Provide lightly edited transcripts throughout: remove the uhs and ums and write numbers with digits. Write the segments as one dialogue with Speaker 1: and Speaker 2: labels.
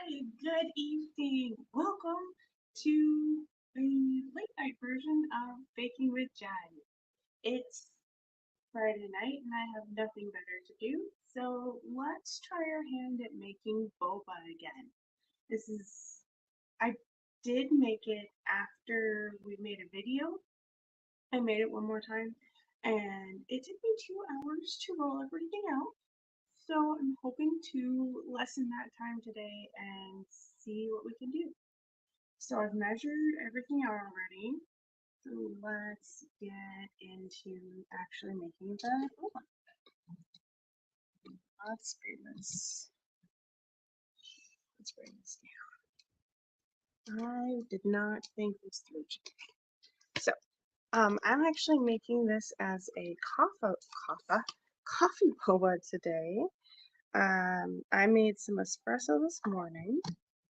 Speaker 1: Hi, good evening. Welcome to the late night version of Baking with Jen. It's Friday night and I have nothing better to do, so let's try our hand at making boba again. I did make it after we made a video. I made it one more time and it took me 2 hours to roll everything out. So I'm hoping to lessen that time today and see what we can do. So I've measured everything out already. So let's get into actually making the boba. Let's bring this. Let's bring this down. I did not think this through. So I'm actually making this as a coffee boba today. I made some espresso this morning.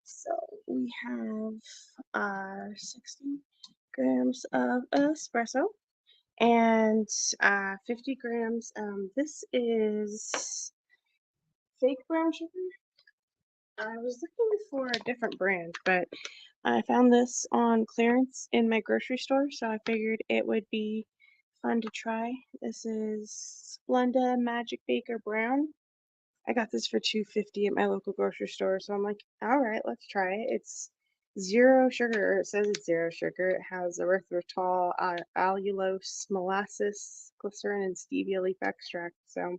Speaker 1: So we have 60 grams of espresso and 50 grams. This is fake brown sugar. I was looking for a different brand, but I found this on clearance in my grocery store, so I figured it would be fun to try. This is Splenda Magic Baker Brown. I got this for $2.50 at my local grocery store, so I'm like, all right, let's try it. It's zero sugar. It says it's zero sugar. It has erythritol, allulose, molasses, glycerin, and stevia leaf extract. So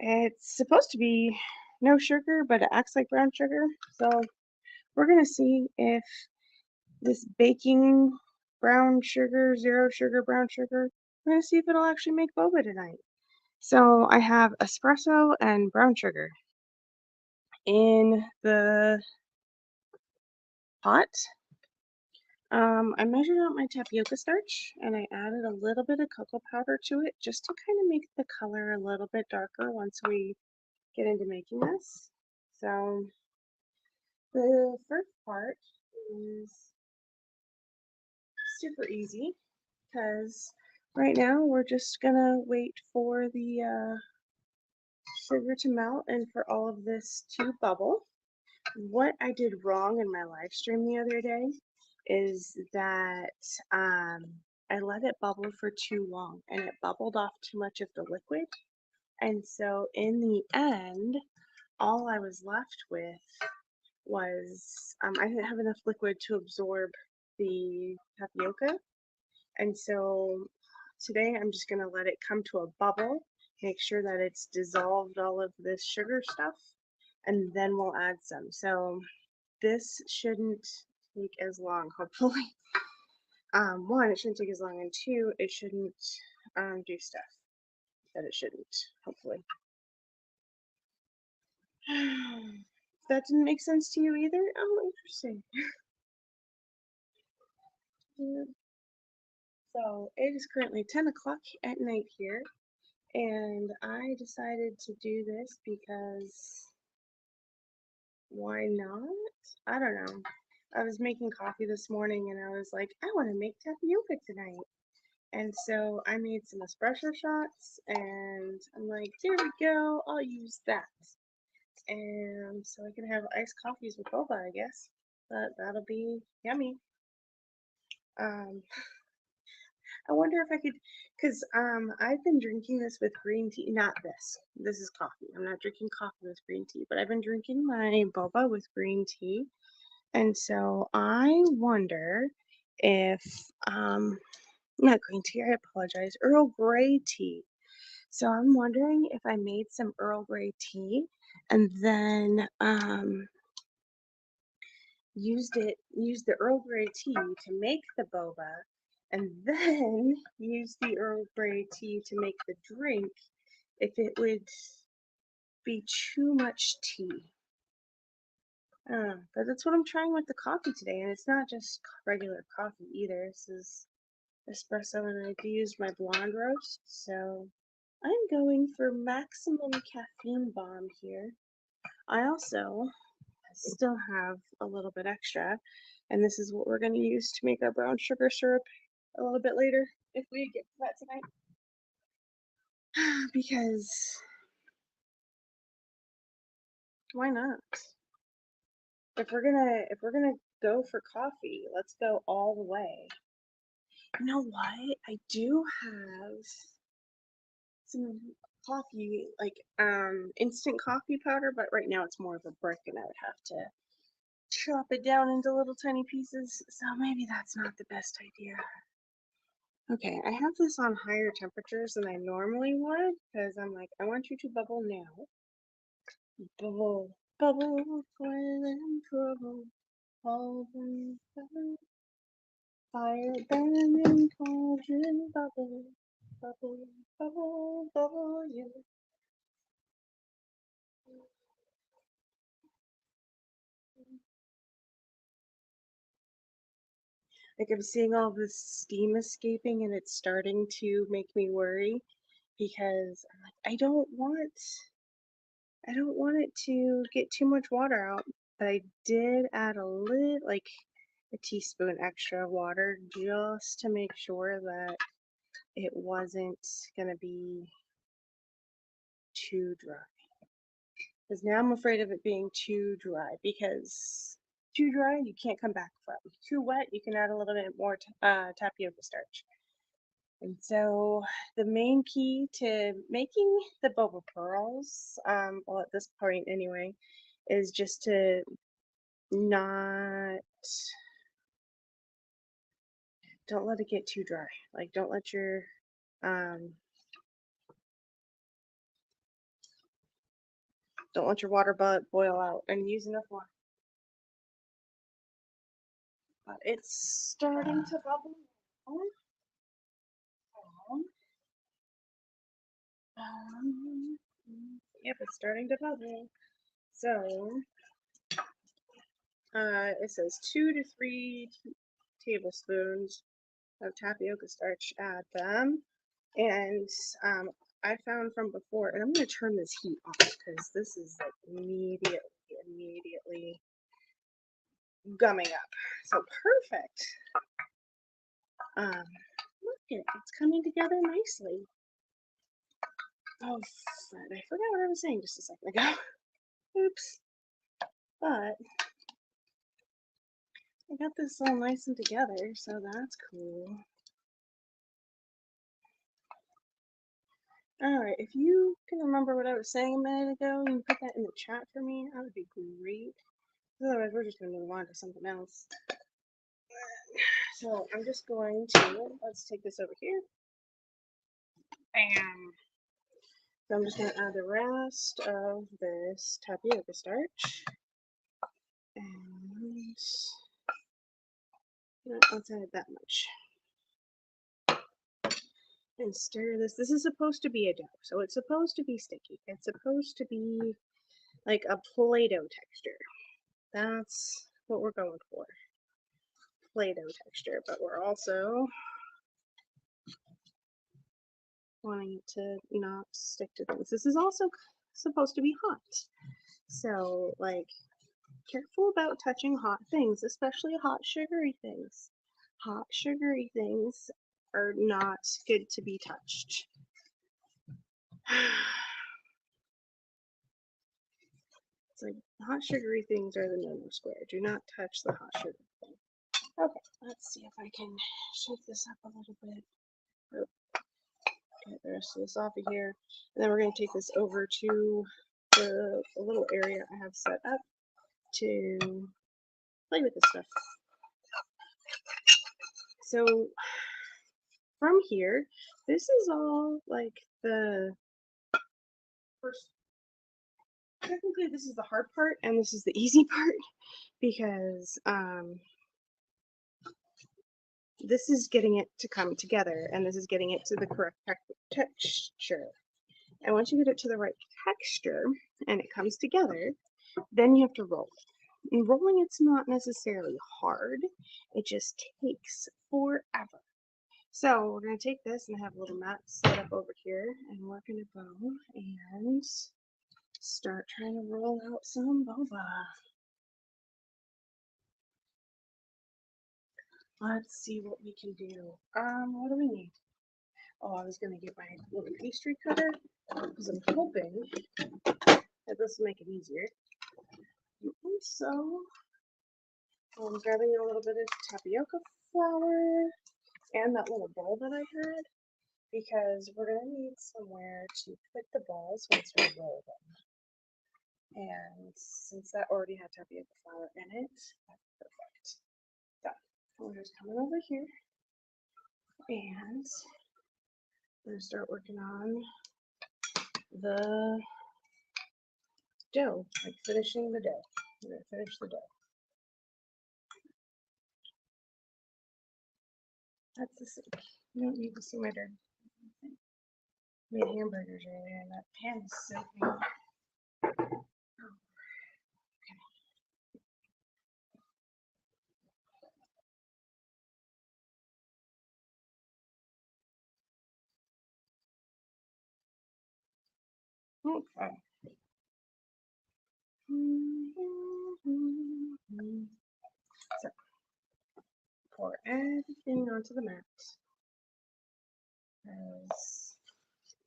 Speaker 1: it's supposed to be no sugar, but it acts like brown sugar. So we're gonna see if this baking brown sugar, zero sugar brown sugar, we're gonna see if it'll actually make boba tonight. So I have espresso and brown sugar in the pot. I measured out my tapioca starch and I added a little bit of cocoa powder to it just to kind of make the color a little bit darker once we get into making this. So the first part is super easy because right now we're just gonna wait for the sugar to melt and for all of this to bubble. What I did wrong in my live stream the other day is that I let it bubble for too long and it bubbled off too much of the liquid. And so in the end, all I was left with was I didn't have enough liquid to absorb the tapioca. And so today I'm just going to let it come to a bubble, make sure that it's dissolved all of this sugar stuff, and then we'll add some. So this shouldn't take as long, hopefully. One, it shouldn't take as long, and two, it shouldn't do stuff that it shouldn't, hopefully. That didn't make sense to you either? Oh, interesting. So it is currently 10 o'clock at night here, and I decided to do this because why not? I don't know. I was making coffee this morning and I was like, I want to make tapioca tonight. And so I made some espresso shots and I'm like, there we go, I'll use that. And so I can have iced coffees with boba, I guess. But that'll be yummy. Um, I wonder if I could, because I've been drinking this with green tea, not this. This is coffee. I'm not drinking coffee with green tea, but I've been drinking my boba with green tea. And so I wonder if, not green tea, I apologize, Earl Grey tea. So I'm wondering if I made some Earl Grey tea and then used the Earl Grey tea to make the boba and then use the Earl Grey tea to make the drink, if it would be too much tea. But that's what I'm trying with the coffee today, and it's not just regular coffee either. This is espresso, and I used my blonde roast, so I'm going for maximum caffeine bomb here. I also still have a little bit extra, and this is what we're going to use to make our brown sugar syrup a little bit later if we get to that tonight. Because why not? if we're gonna go for coffee, let's go all the way. You know what? I do have some coffee, like instant coffee powder, but right now it's more of a brick and I would have to chop it down into little tiny pieces, so maybe that's not the best idea. Okay, I have this on higher temperatures than I normally would because I'm like, I want you to bubble now. Bubble, bubble, boil and trouble, bubble, bubble, fire burning cauldron, bubble, bubble, bubble, bubble, you. Like I'm seeing all this steam escaping and it's starting to make me worry because I'm like, I don't want it to get too much water out, but I did add a little, like a teaspoon extra water just to make sure that it wasn't gonna be too dry. Because now I'm afraid of it being too dry because too dry you can't come back from. Too wet you can add a little bit more tapioca starch. And so the main key to making the boba pearls, well at this point anyway, is just to not, don't let it get too dry. Like don't let your water boil out, and use enough water. But it's starting to bubble. Yep, it's starting to bubble. So it says 2 to 3 tablespoons of tapioca starch. Add them, and I found from before, and I'm going to turn this heat off because this is like immediately gumming up. So perfect. Look at it, it's coming together nicely. Oh, Fred, I forgot what I was saying just a second ago. Oops. But I got this all nice and together, so that's cool. Alright, if you can remember what I was saying a minute ago, you can put that in the chat for me. That would be great. Otherwise, we're just going to move on to something else. So I'm just going to, let's take this over here. Bam! So I'm just going to add the rest of this tapioca starch. And let's add that much. And stir this. This is supposed to be a dough, so it's supposed to be sticky. It's supposed to be like a Play-Doh texture. That's what we're going for. Play-Doh texture, but we're also wanting it to not stick to things. This is also supposed to be hot. So, like, careful about touching hot things, especially hot sugary things. Hot sugary things are not good to be touched. It's like hot sugary things are the no-no square. Do not touch the hot sugar thing. Okay, let's see if I can shake this up a little bit. Get the rest of this off of here. And then we're going to take this over to the little area I have set up to play with this stuff. So from here, this is all like the first, technically this is the hard part and this is the easy part because this is getting it to come together and this is getting it to the correct texture. And once you get it to the right texture and it comes together, then you have to roll it. And rolling it's not necessarily hard, it just takes forever. So we're going to take this and have a little mat set up over here and we're going to go and start trying to roll out some boba. Let's see what we can do. What do we need? Oh, I was going to get my little pastry cutter because I'm hoping that this will make it easier. So I'm grabbing a little bit of tapioca flour and that little bowl that I had because we're going to need somewhere to put the balls once we roll them. And since that already had tapioca flour in it, that's perfect. So we're just coming over here and we're going to start working on the dough, like finishing the dough. We're going to finish the dough. That's the sink. You don't need to see my dirty. Made hamburgers earlier and that pan is soaking. Okay. So pour everything onto the mat.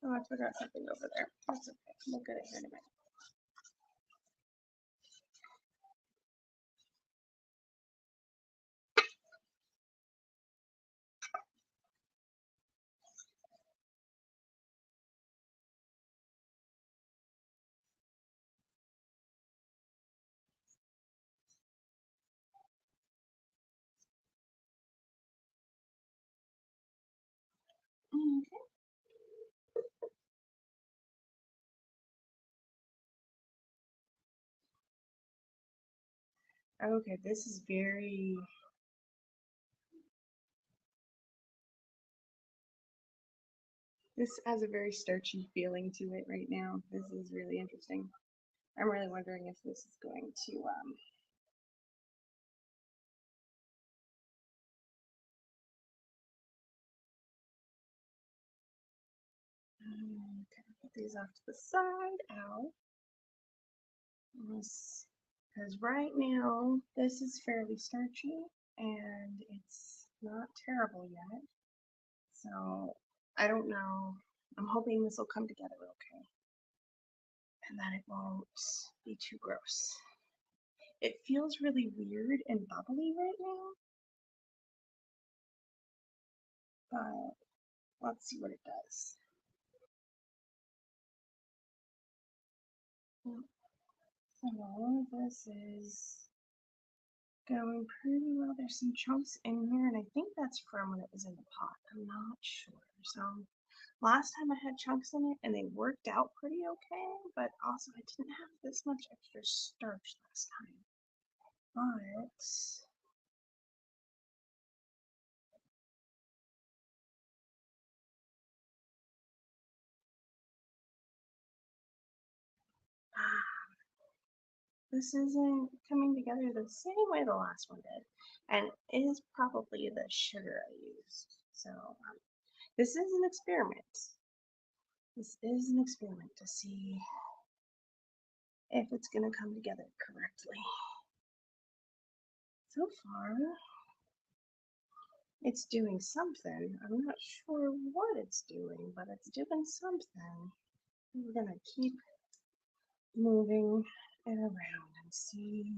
Speaker 1: Oh, I forgot something over there. That's okay. We'll get it here in a minute. Okay, this is very. This has a very starchy feeling to it right now. This is really interesting. I'm really wondering if this is going to okay, put these off to the side. Ow. Because right now this is fairly starchy and it's not terrible yet. So I don't know. I'm hoping this will come together okay and that it won't be too gross. It feels really weird and bubbly right now, but let's see what it does. So this is going pretty well. There's some chunks in here, and I think that's from when it was in the pot. I'm not sure. So last time I had chunks in it, and they worked out pretty okay, but also I didn't have this much extra starch last time. But this isn't coming together the same way the last one did, and it is probably the sugar I used. So this is an experiment. This is an experiment to see if it's going to come together correctly. So far, it's doing something. I'm not sure what it's doing, but it's doing something. We're going to keep moving it around and see.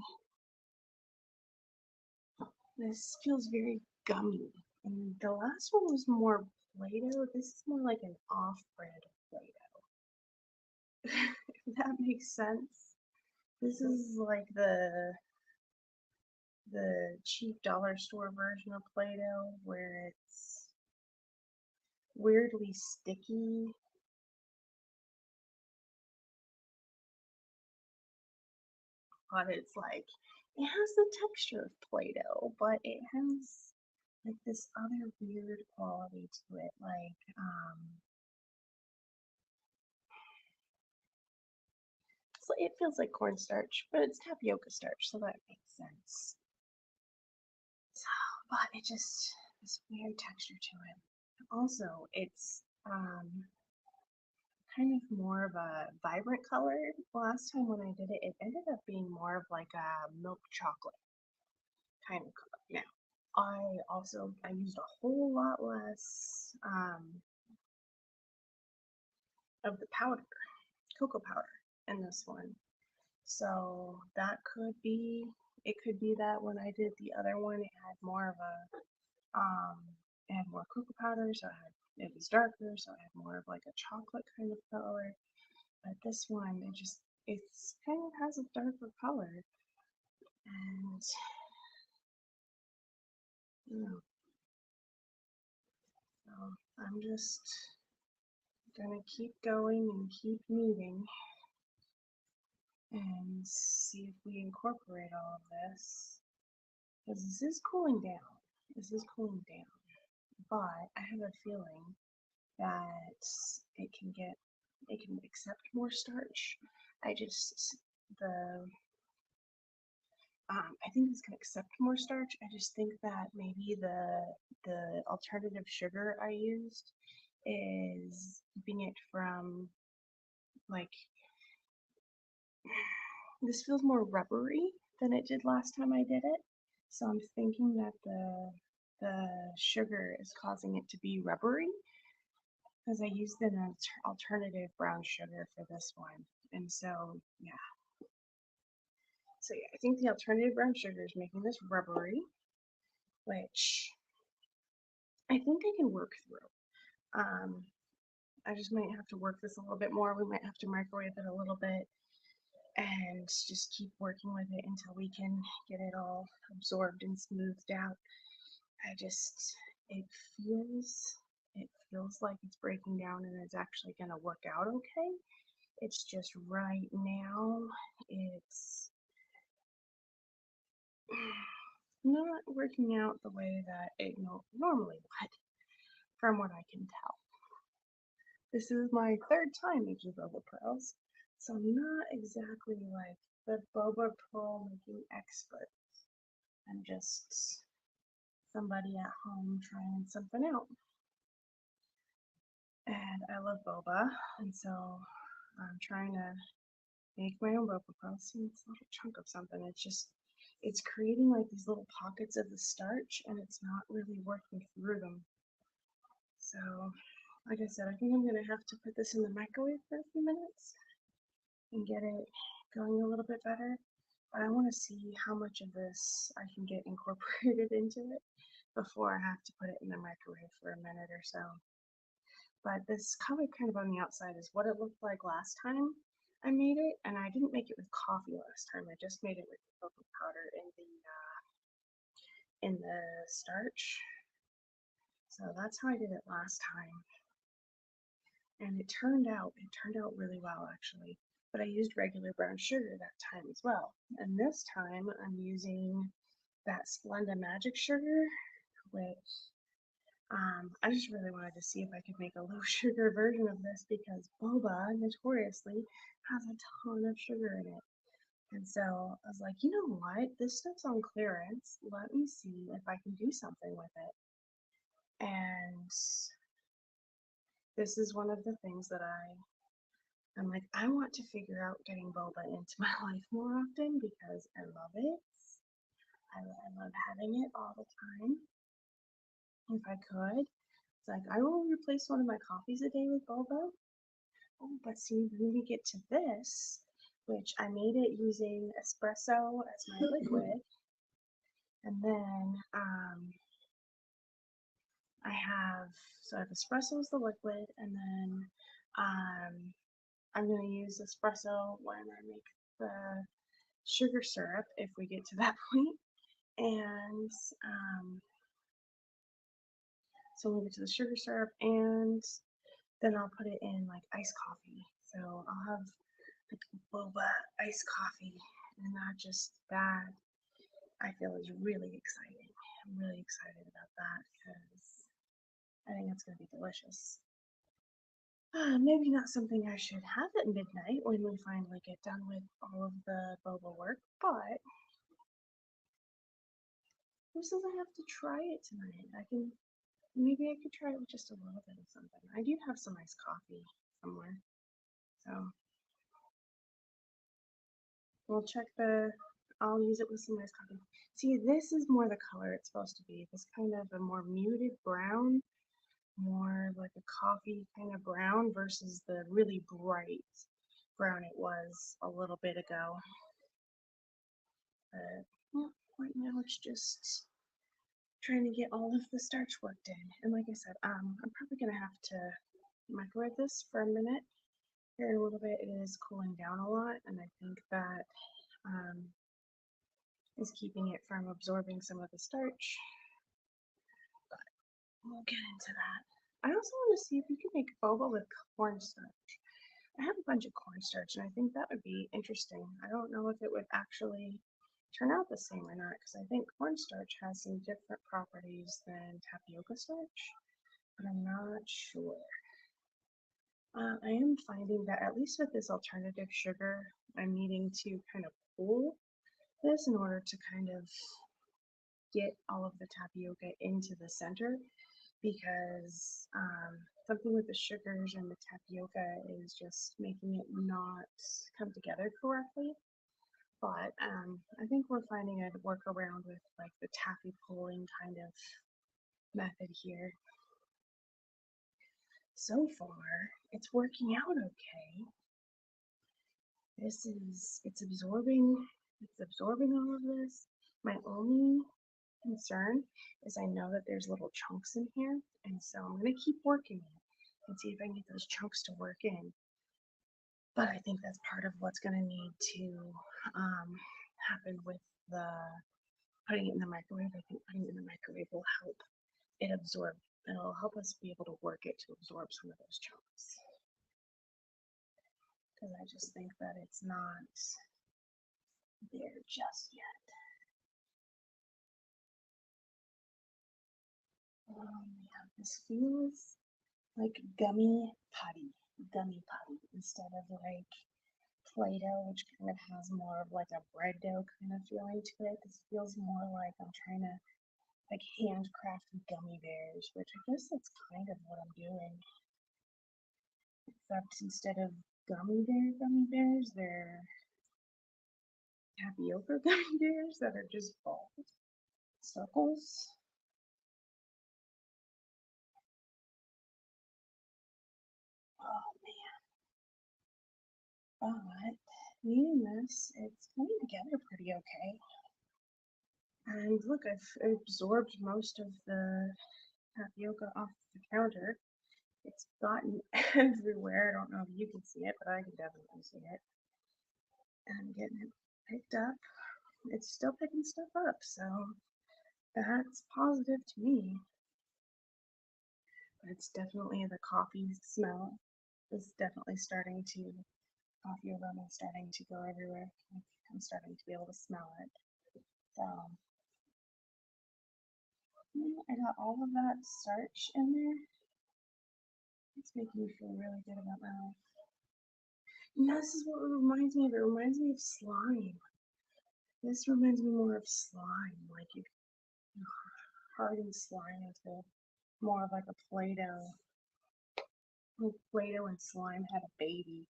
Speaker 1: This feels very gummy. And the last one was more Play-Doh. This is more like an off-brand Play-Doh. If that makes sense. This is like the cheap dollar store version of Play-Doh where it's weirdly sticky. But it's like, it has the texture of Play-Doh, but it has like this other weird quality to it, like, it feels like cornstarch, but it's tapioca starch, so that makes sense. So, but it just, this weird texture to it. Also, it's, kind of more of a vibrant color. Last time when I did it, it ended up being more of like a milk chocolate kind of color. Now, I used a whole lot less of the powder, cocoa powder in this one. So that could be it could be that when I did the other one, it had more of a, it had more cocoa powder, so it was darker, so it had more of like a chocolate kind of color. But this one, it's kind of has a darker color. And, you know, so I'm just gonna keep going and keep kneading and see if we incorporate all of this. Because this is cooling down. This is cooling down. But I have a feeling that it can accept more starch. The I think it's gonna accept more starch. I just think that maybe the alternative sugar I used is keeping it from, like, this feels more rubbery than it did last time I did it. So I'm thinking that the sugar is causing it to be rubbery because I used an alternative brown sugar for this one. And so, yeah. So yeah, I think the alternative brown sugar is making this rubbery, which I think I can work through. I just might have to work this a little bit more. We might have to microwave it a little bit and just keep working with it until we can get it all absorbed and smoothed out. It feels, it feels like it's breaking down and it's actually going to work out okay. It's just right now, it's not working out the way that it normally would, from what I can tell. This is my third time making Boba pearls, so I'm not exactly like the Boba pearl making expert. I'm just somebody at home trying something out. And I love boba, and so I'm trying to make my own boba pearls. See, it's a little chunk of something. It's creating like these little pockets of the starch, and it's not really working through them. So, like I said, I think I'm going to have to put this in the microwave for a few minutes and get it going a little bit better. But I want to see how much of this I can get incorporated into it before I have to put it in the microwave for a minute or so. But this color kind of on the outside is what it looked like last time I made it, and I didn't make it with coffee last time. I just made it with cocoa powder in the starch. So that's how I did it last time, and it turned out really well actually. But I used regular brown sugar that time as well, and this time I'm using that Splenda Magic sugar, which I just really wanted to see if I could make a low sugar version of this because boba notoriously has a ton of sugar in it. And so I was like, you know what? This stuff's on clearance. Let me see if I can do something with it. And this is one of the things that I'm like, I want to figure out getting boba into my life more often because I love it. I love having it all the time. If I could. It's like, I will replace one of my coffees a day with boba. Oh, but see, when we get to this, which I made it using espresso as my liquid, and then I have espresso as the liquid, and then I'm going to use espresso when I make the sugar syrup, if we get to that point, and so we'll get to the sugar syrup, and then I'll put it in like iced coffee. So I'll have like boba iced coffee, and that I feel is really exciting. I'm really excited about that because I think it's going to be delicious. Maybe not something I should have at midnight when we finally get done with all of the boba work, but who says I have to try it tonight? Maybe I could try it with just a little bit of something. I do have some iced coffee somewhere, so I'll use it with some iced coffee. See, this is more the color it's supposed to be. This kind of a more muted brown, more like a coffee kind of brown versus the really bright brown it was a little bit ago. But Yeah, right now it's just trying to get all of the starch worked in. And like I said, I'm probably gonna have to microwave this for a minute. Here in a little bit, it is cooling down a lot, and I think that is keeping it from absorbing some of the starch. But we'll get into that. I also want to see if you can make boba with cornstarch. I have a bunch of cornstarch, and I think that would be interesting. I don't know if it would actually turn out the same or not, because I think cornstarch has some different properties than tapioca starch, but I'm not sure. I am finding that at least with this alternative sugar, I'm needing to kind of cool this in order to kind of get all of the tapioca into the center, because something with the sugars and the tapioca is just making it not come together correctly. But I think we're finding a workaround with like the taffy pulling kind of method here. So far, it's working out okay. It's absorbing all of this. My only concern is I know that there's little chunks in here, and so I'm gonna keep working it and see if I can get those chunks to work in. But I think that's part of what's gonna need to happen with the putting it in the microwave. I think putting it in the microwave will help it absorb. It'll help us be able to work it to absorb some of those chunks. Because I just think that it's not there just yet. Yeah, this feels like gummy putty instead of like Play-Doh, which kind of has more of like a bread dough kind of feeling to it. This feels more like I'm trying to like handcraft gummy bears, which I guess that's kind of what I'm doing. Except instead of gummy bears, they're tapioca gummy bears that are just balls, circles. Oh man. But eating this, it's coming together pretty okay. And look, I've absorbed most of the tapioca off the counter. It's gotten everywhere. I don't know if you can see it, but I can definitely see it. And I'm getting it picked up. It's still picking stuff up, so that's positive to me. But it's definitely the coffee smell is definitely starting to, coffee aroma is starting to go everywhere. I'm starting to be able to smell it. So I got all of that starch in there. It's making me feel really good about my life. And this is what it reminds me of. It reminds me of slime. This reminds me more of slime, like you harden slime into more of like a Play-Doh. Like Play-Doh and slime had a baby.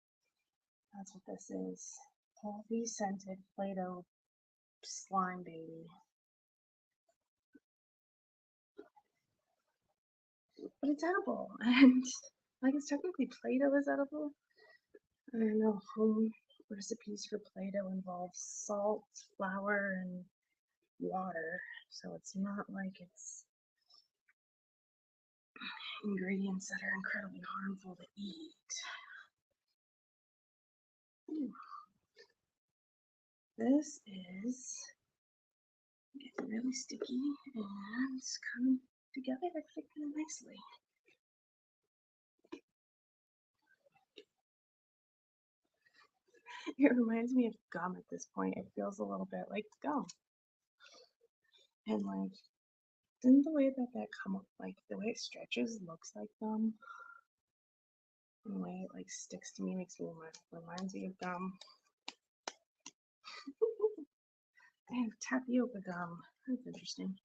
Speaker 1: That's what this is. Coffee scented Play-Doh slime baby. But it's edible, and like it's technically Play-Doh is edible. I know home recipes for Play-Doh involve salt, flour, and water, so it's not like it's ingredients that are incredibly harmful to eat. Ooh. This is getting really sticky and it's coming together actually kind of nicely. It reminds me of gum at this point. It feels a little bit like gum. And like, didn't the way that come up, like the way it stretches looks like gum? And the way it like sticks to me makes me reminds me of gum. I have tapioca gum. That's interesting.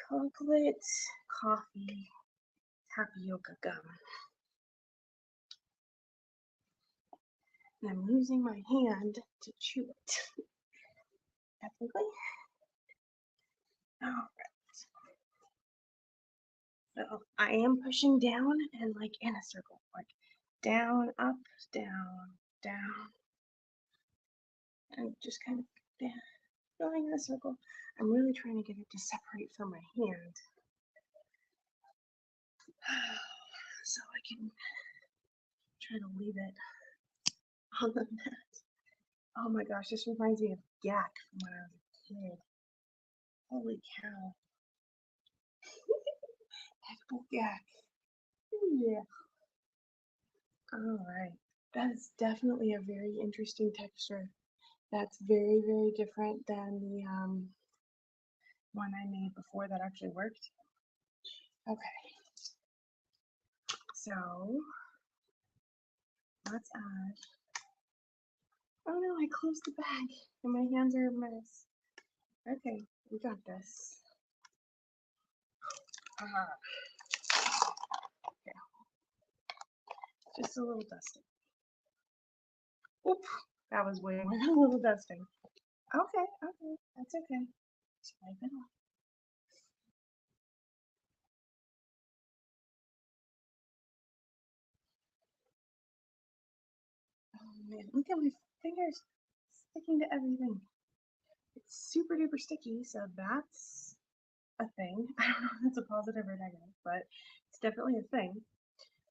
Speaker 1: Chocolate, coffee, tapioca gum. And I'm using my hand to chew it. Ethically. Alright. So I am pushing down and like in a circle. Like down, up, down, down. And just kind of down. going in a circle. I'm really trying to get it to separate from my hand. So I can try to leave it on the mat. Oh my gosh, this reminds me of Gak from when I was a kid. Holy cow. Edible Gak. Yeah. Alright. That is definitely a very interesting texture. That's very, very different than the one I made before that actually worked. Okay. So let's add. Oh no, I closed the bag and my hands are a mess. Okay, we got this. Okay, just a little dusting. Oop, that was way more than a little dusting. Okay, okay, that's okay. Just wipe it off. Oh man, look at my fingers sticking to everything. It's super duper sticky, so that's a thing. I don't know if that's a positive or negative, but it's definitely a thing.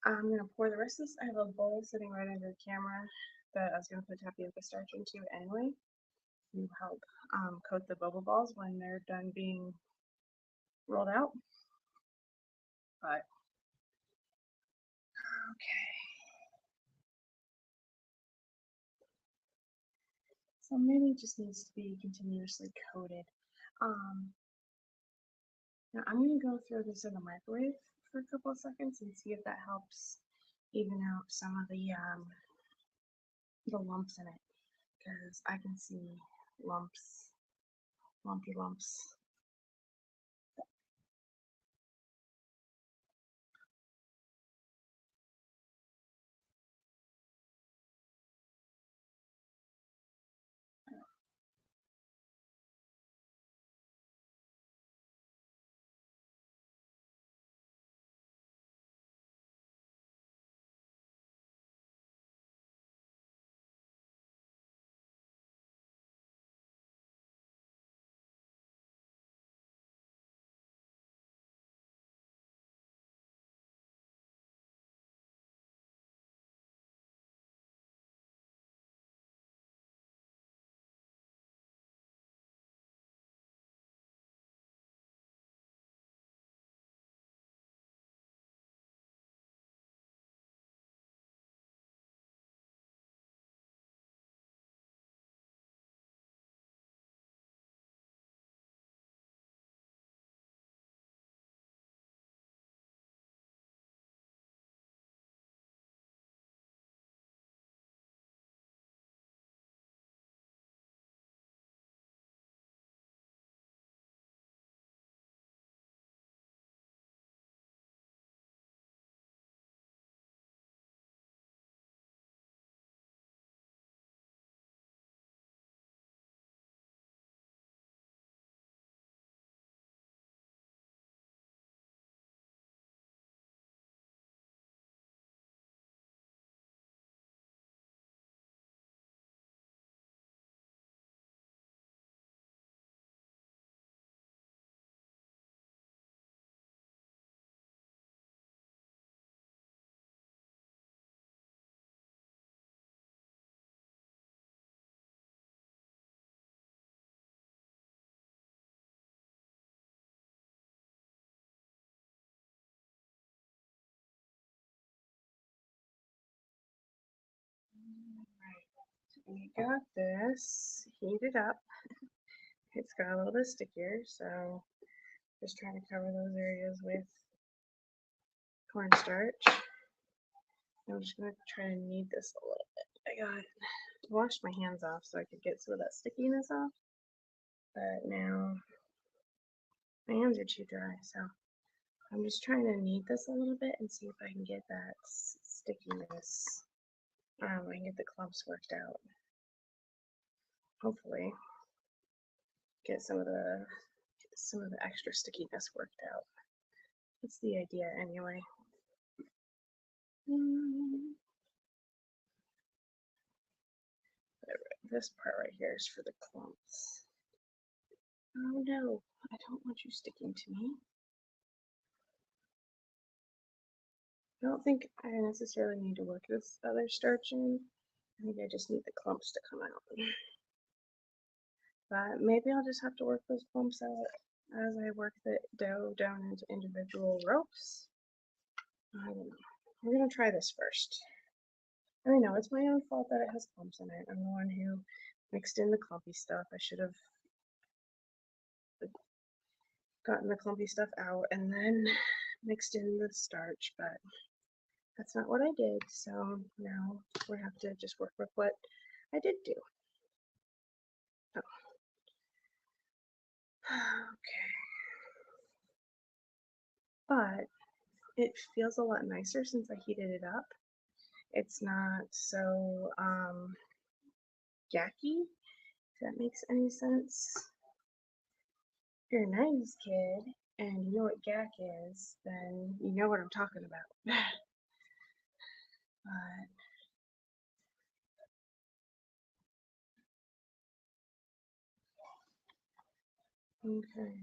Speaker 1: I'm gonna pour the rest of this. I have a bowl sitting right under the camera that I was gonna put tapioca starch into anyway to help coat the boba balls when they're done being rolled out. But okay, so maybe it just needs to be continuously coated. Now I'm gonna go throw this in the microwave for a couple of seconds and see if that helps even out some of the lumps in it, because I can see lumps, lumpy lumps. We got this heated up. It's got a little bit stickier, so just trying to cover those areas with cornstarch. I'm just gonna try to knead this a little bit. I washed my hands off so I could get some of that stickiness off, but now my hands are too dry, so I'm just trying to knead this a little bit and see if I can get that stickiness. I can get the clumps worked out. Hopefully, get some of the extra stickiness worked out. That's the idea anyway. This part right here is for the clumps. Oh no, I don't want you sticking to me. I don't think I necessarily need to work this other starch in. I think I just need the clumps to come out. But maybe I'll just have to work those clumps out as I work the dough down into individual ropes. I don't know. We're gonna try this first. I know it's my own fault that it has clumps in it. I'm the one who mixed in the clumpy stuff. I should have gotten the clumpy stuff out and then mixed in the starch, but that's not what I did. So now we have to just work with what I did do. Oh. Okay. But it feels a lot nicer since I heated it up. It's not so yucky, if that makes any sense. If you're a 90s kid and you know what gack is, then you know what I'm talking about. But okay.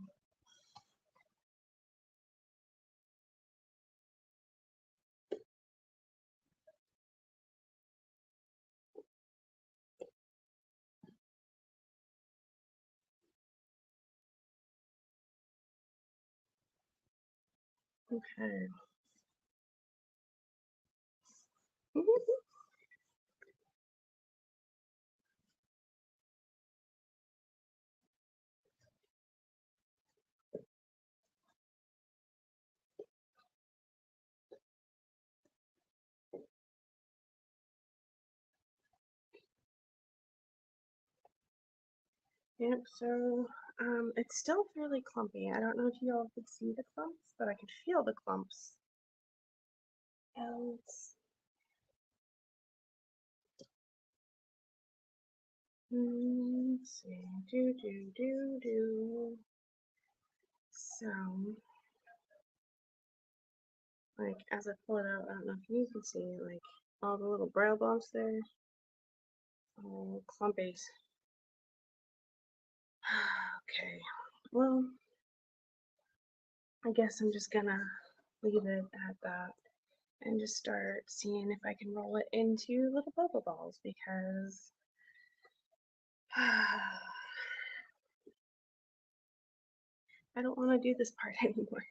Speaker 1: Okay. Yep, so it's still fairly clumpy. I don't know if you all could see the clumps, but I could feel the clumps. Else, let's see, do. So, like, as I pull it out, I don't know if you can see, like, all the little brow bumps there, all clumpies. Okay, well, I guess I'm just gonna leave it at that and just start seeing if I can roll it into little Boba balls because I don't want to do this part anymore.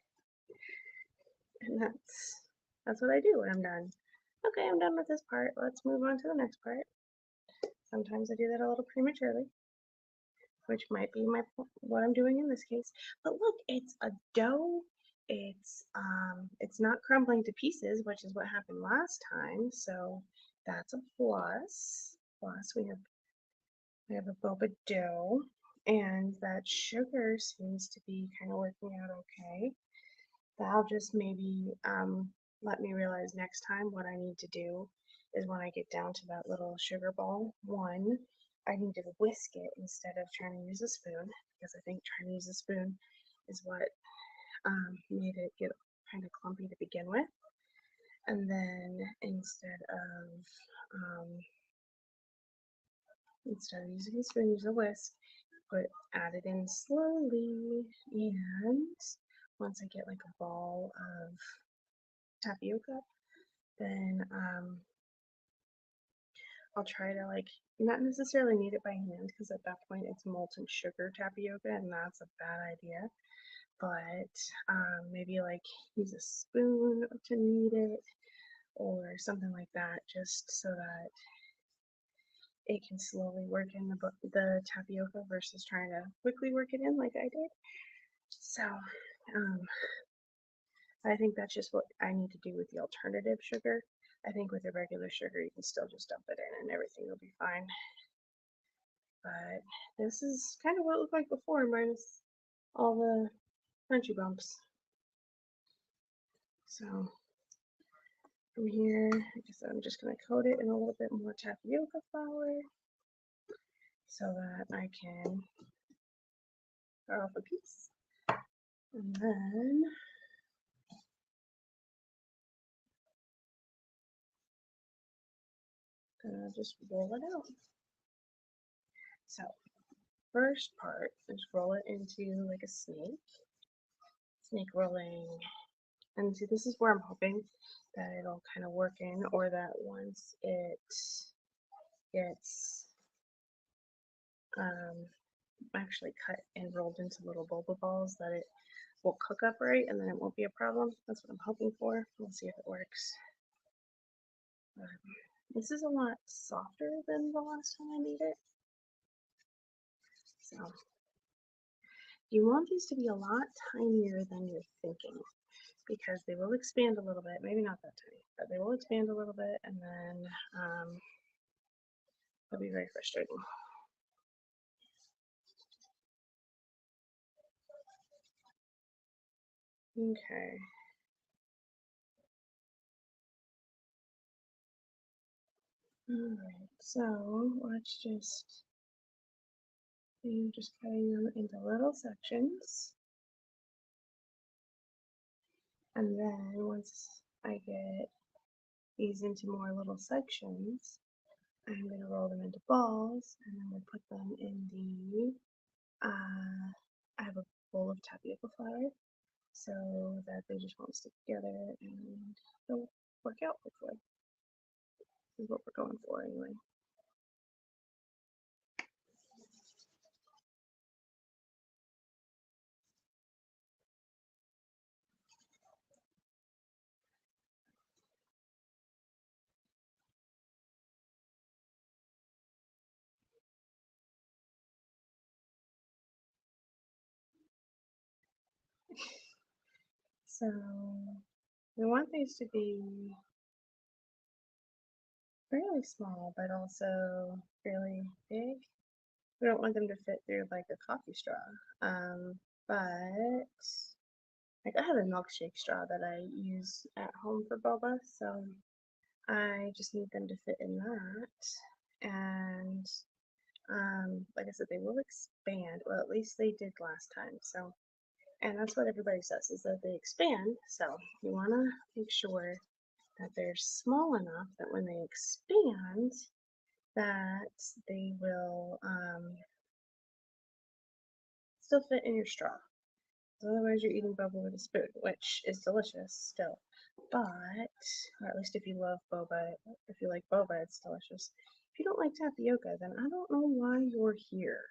Speaker 1: And that's what I do when I'm done. Okay, I'm done with this part. Let's move on to the next part. Sometimes I do that a little prematurely, which might be what I'm doing in this case. But look, it's a dough. It's not crumbling to pieces, which is what happened last time. So that's a plus. Plus we have a boba dough, and that sugar seems to be kind of working out okay. That'll just maybe let me realize next time what I need to do is when I get down to that little sugar ball, one, I need to whisk it instead of trying to use a spoon because I think trying to use a spoon is what made it get kind of clumpy to begin with. And then instead of using a spoon, use a whisk. Add it in slowly, and once I get like a ball of tapioca, then I'll try to like not necessarily knead it by hand because at that point it's molten sugar tapioca and that's a bad idea. But maybe like use a spoon to knead it or something like that, just so that it can slowly work in the tapioca versus trying to quickly work it in like I did. So I think that's just what I need to do with the alternative sugar. I think with the regular sugar, you can still just dump it in and everything will be fine. But this is kind of what it looked like before, minus all the crunchy bumps. So from here, I guess I'm just going to coat it in a little bit more tapioca flour so that I can cut off a piece. And then just roll it out. So first part is roll it into like a snake rolling. And see, this is where I'm hoping that it'll kind of work in, or that once it gets actually cut and rolled into little boba balls, that it will cook up right and then it won't be a problem. That's what I'm hoping for. We'll see if it works. This is a lot softer than the last time I made it. So you want these to be a lot tinier than you're thinking, because they will expand a little bit, maybe not that tiny, but they will expand a little bit, and then it'll be very frustrating. Okay. Alright, so let's just cutting them into little sections. And then once I get these into more little sections, I'm going to roll them into balls, and then we'll put them in the, I have a bowl of tapioca flour, so that they just won't stick together and they'll work out hopefully. This is what we're going for anyway. So we want these to be fairly small, but also fairly big. We don't want them to fit through like a coffee straw. But like I have a milkshake straw that I use at home for boba, so I just need them to fit in that. And like I said, they will expand. Well, at least they did last time. So, and that's what everybody says, is that they expand. So you want to make sure that they're small enough that when they expand, that they will still fit in your straw. Otherwise, you're eating boba with a spoon, which is delicious still. But, or at least if you love boba, if you like boba, it's delicious. If you don't like tapioca, then I don't know why you're here.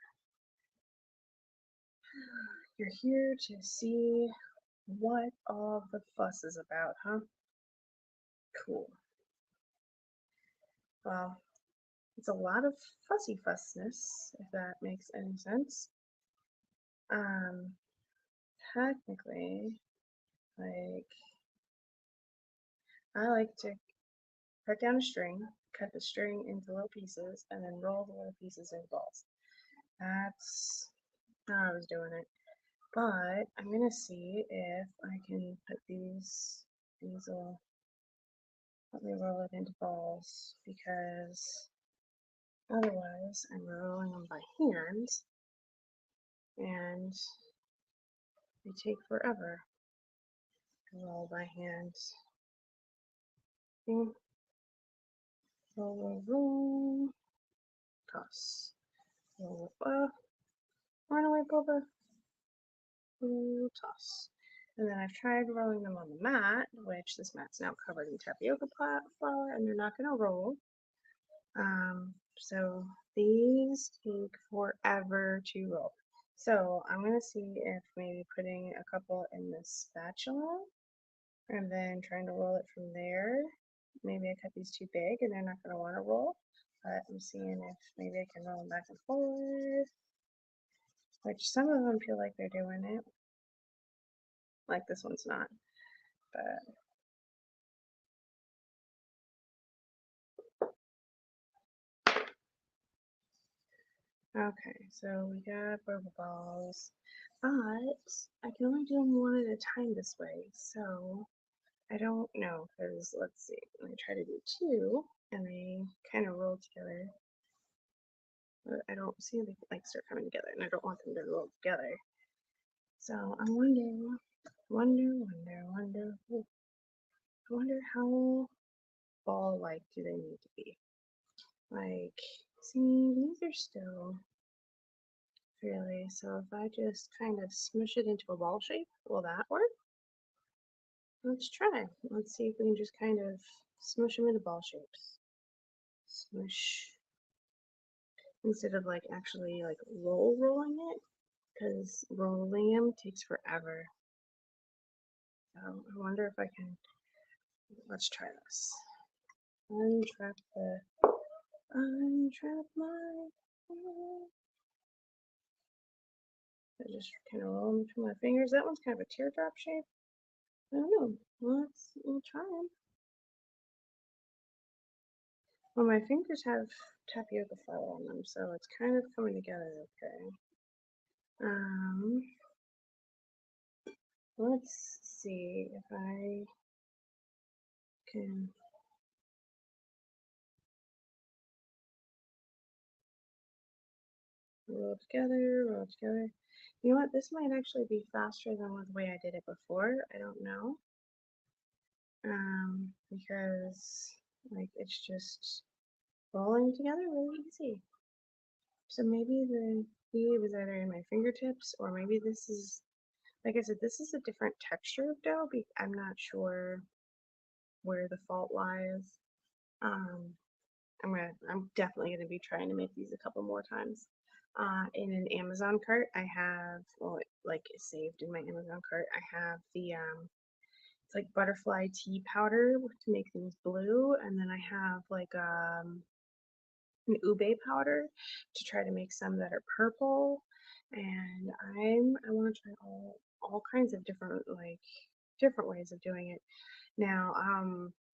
Speaker 1: You're here to see what all the fuss is about, huh? Cool. Well, it's a lot of fussy fussness, if that makes any sense. Technically, like, I like to cut down a string, cut the string into little pieces, and then roll the little pieces into balls. That's how I was doing it. But I'm gonna see if I can put these will let me roll it into balls, because otherwise I'm rolling them by hand and they take forever to roll by hand. Roll, roll, roll, toss. Roll up, run away, Boba. Roll, toss. And then I've tried rolling them on the mat, which this mat's now covered in tapioca flour, and they're not going to roll. So these take forever to roll. So I'm going to see if maybe putting a couple in the spatula and then trying to roll it from there. Maybe I cut these too big and they're not going to want to roll. But I'm seeing if maybe I can roll them back and forth, which some of them feel like they're doing it. Like this one's not, but okay, so we got boba balls, but I can only do them one at a time this way, so I don't know, because let's see, I try to do two, and they kind of roll together, but I don't see them like start coming together, and I don't want them to roll together. So I wonder how ball-like do they need to be? Like, see, these are still really. So if I just kind of smush it into a ball shape, will that work? Let's try. Let's see if we can just kind of smush them into ball shapes. Smush. Instead of like actually like rolling it, because rolling them takes forever. So I wonder if I can. Let's try this. Untrap my. I just kind of roll them between my fingers. That one's kind of a teardrop shape. I don't know. We'll try them. Well, my fingers have tapioca flour on them, so it's kind of coming together okay. Let's see if I can roll together, roll together. You know what? This might actually be faster than the way I did it before. I don't know. Because like it's just rolling together really easy. So maybe the key was either in my fingertips, or maybe this is, like I said, this is a different texture of dough. I'm not sure where the fault lies. I'm definitely gonna be trying to make these a couple more times. In an Amazon cart, I have, well, like saved in my Amazon cart, I have the it's like butterfly tea powder to make things blue, and then I have like an ube powder to try to make some that are purple. And I want to try all kinds of different ways of doing it. Now,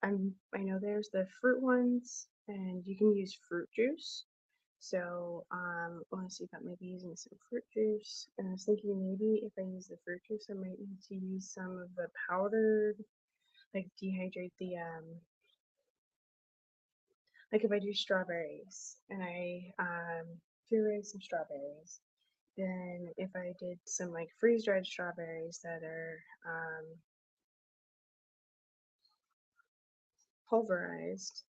Speaker 1: I know there's the fruit ones, and you can use fruit juice. So, let's see about maybe using some fruit juice. And I was thinking maybe if I use the fruit juice, I might need to use some of the powdered, like dehydrate the, like if I do strawberries and I puree some strawberries, then if I did some like freeze-dried strawberries that are pulverized,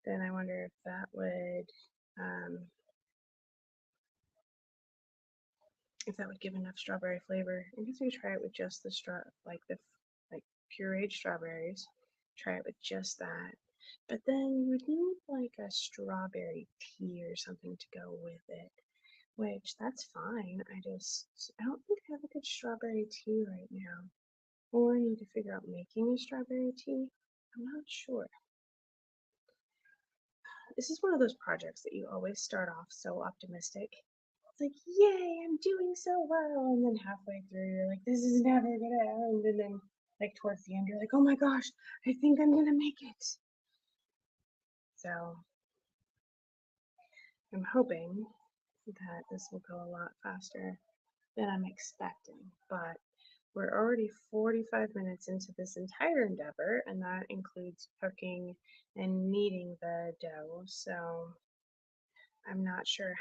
Speaker 1: then I wonder if that would give enough strawberry flavor. I guess we could try it with just the pureed strawberries. Try it with just that. But then you would need like a strawberry tea or something to go with it, which that's fine. I don't think I have a good strawberry tea right now. Or I need to figure out making a strawberry tea. I'm not sure. This is one of those projects that you always start off so optimistic. It's like, yay, I'm doing so well. And then halfway through, you're like, this is never going to end. And then, like, towards the end, you're like, oh my gosh, I think I'm going to make it. So, I'm hoping that this will go a lot faster than I'm expecting. But we're already 45 minutes into this entire endeavor, and that includes cooking and kneading the dough. So, I'm not sure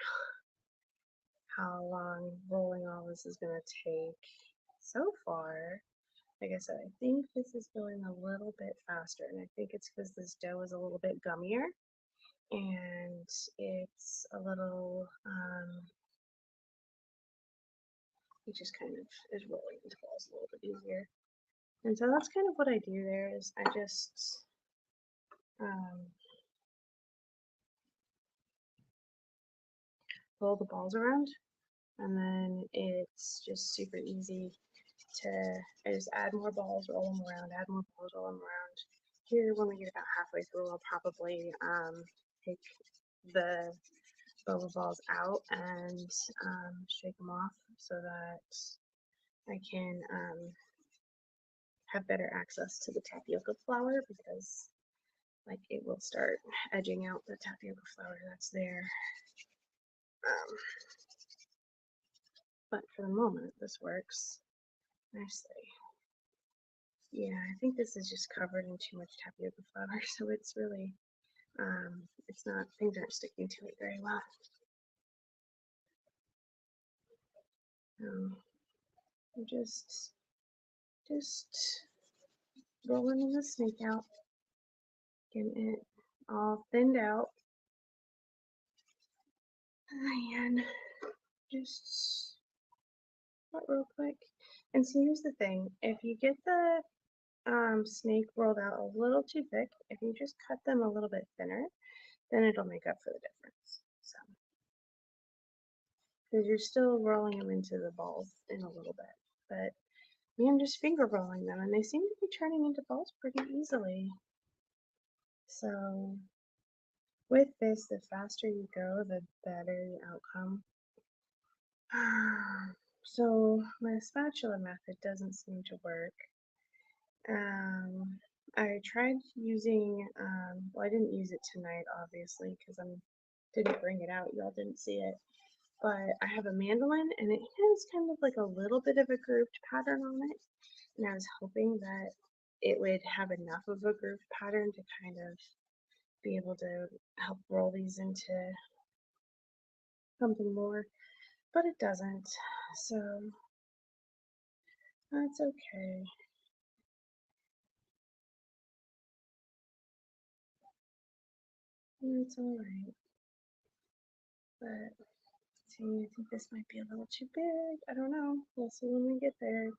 Speaker 1: how long rolling all this is going to take. So far, like I said, I think this is going a little bit faster, and I think it's because this dough is a little bit gummier, and it's a little, it just kind of is rolling into balls a little bit easier. And so that's kind of what I do there, is I just, roll the balls around, and then it's just super easy to, I just add more balls, roll them around, add more balls, roll them around. Here, when we get about halfway through, I'll probably take the Boba balls out and shake them off so that I can have better access to the tapioca flour, because like it will start edging out the tapioca flour that's there. But for the moment, this works nicely. Yeah, I think this is just covered in too much tapioca flour, so it's really, it's not, things aren't sticking to it very well. I'm just rolling in the snake out, getting it all thinned out, and just real quick. And so here's the thing, if you get the snake rolled out a little too thick, if you just cut them a little bit thinner, then it'll make up for the difference. So, because you're still rolling them into the balls in a little bit, but I'm just finger rolling them, and they seem to be turning into balls pretty easily. So, with this, the faster you go, the better the outcome. So, my spatula method doesn't seem to work. I tried using, well, I didn't use it tonight, obviously, because I didn't bring it out. Y'all didn't see it. But I have a mandolin, and it has kind of like a little bit of a grooved pattern on it. And I was hoping that it would have enough of a grooved pattern to kind of be able to help roll these into something more. But it doesn't. So that's okay. It's alright. But see, I think this might be a little too big. I don't know. We'll see when we get there.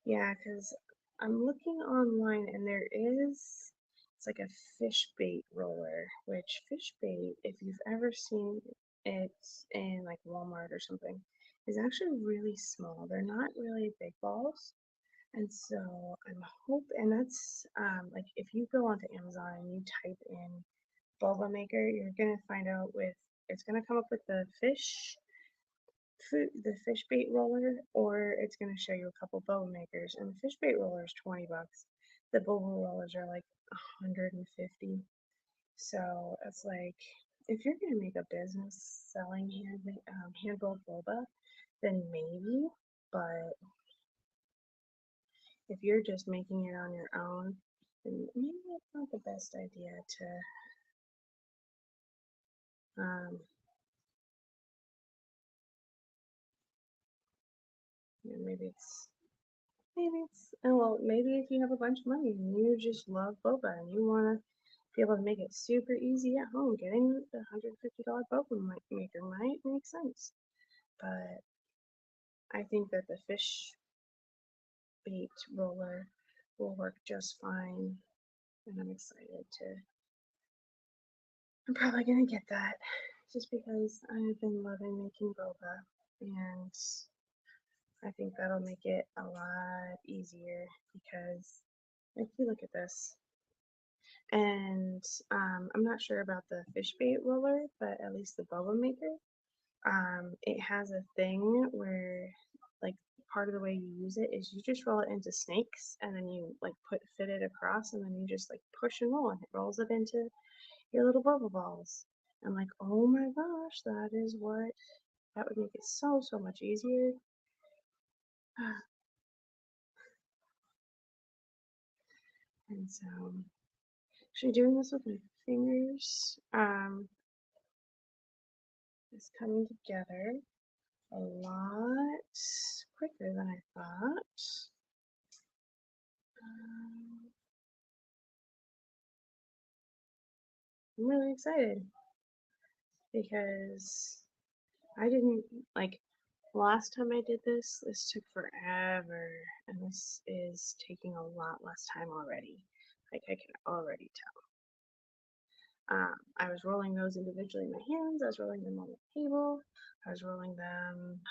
Speaker 1: Yeah, because I'm looking online and there is, it's like a fish bait roller, which fish bait, if you've ever seen it in like Walmart or something, is actually really small. They're not really big balls. And so I'm hoping, and that's like if you go onto Amazon and you type in Boba maker, you're gonna find out with, it's gonna come up with the fish bait roller, or it's going to show you a couple boba makers, and the fish bait roller is 20 bucks. The boba rollers are like 150. So it's like, if you're going to make a business selling hand rolled boba, then maybe. But if you're just making it on your own, then maybe it's not the best idea to maybe if you have a bunch of money and you just love boba and you want to be able to make it super easy at home, getting the $150 boba maker might make sense. But I think that the fish bait roller will work just fine, and I'm excited to. I'm probably gonna get that just because I've been loving making boba, and I think that'll make it a lot easier because if you look at this, and I'm not sure about the fish bait roller, but at least the boba maker, it has a thing where like part of the way you use it is you just roll it into snakes and then you like fit it across and then you just like push and roll and it rolls it into your little boba balls. I'm like, oh my gosh, that would make it so much easier. And so actually doing this with my fingers is coming together a lot quicker than I thought. I'm really excited because I didn't like last time I did this took forever, and this is taking a lot less time already. Like I can already tell. I was rolling those individually in my hands. I was rolling them on the table. I was rolling them.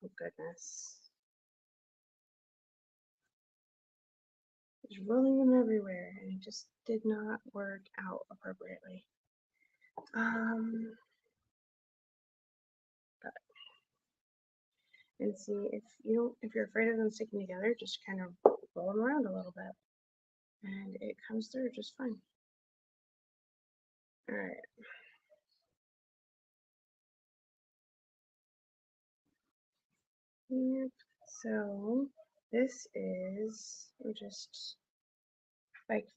Speaker 1: Oh goodness. I was rolling them everywhere, and it just did not work out appropriately. But, and see if you're afraid of them sticking together, just kind of roll them around a little bit, and it comes through just fine. All right. Yep. So this is just like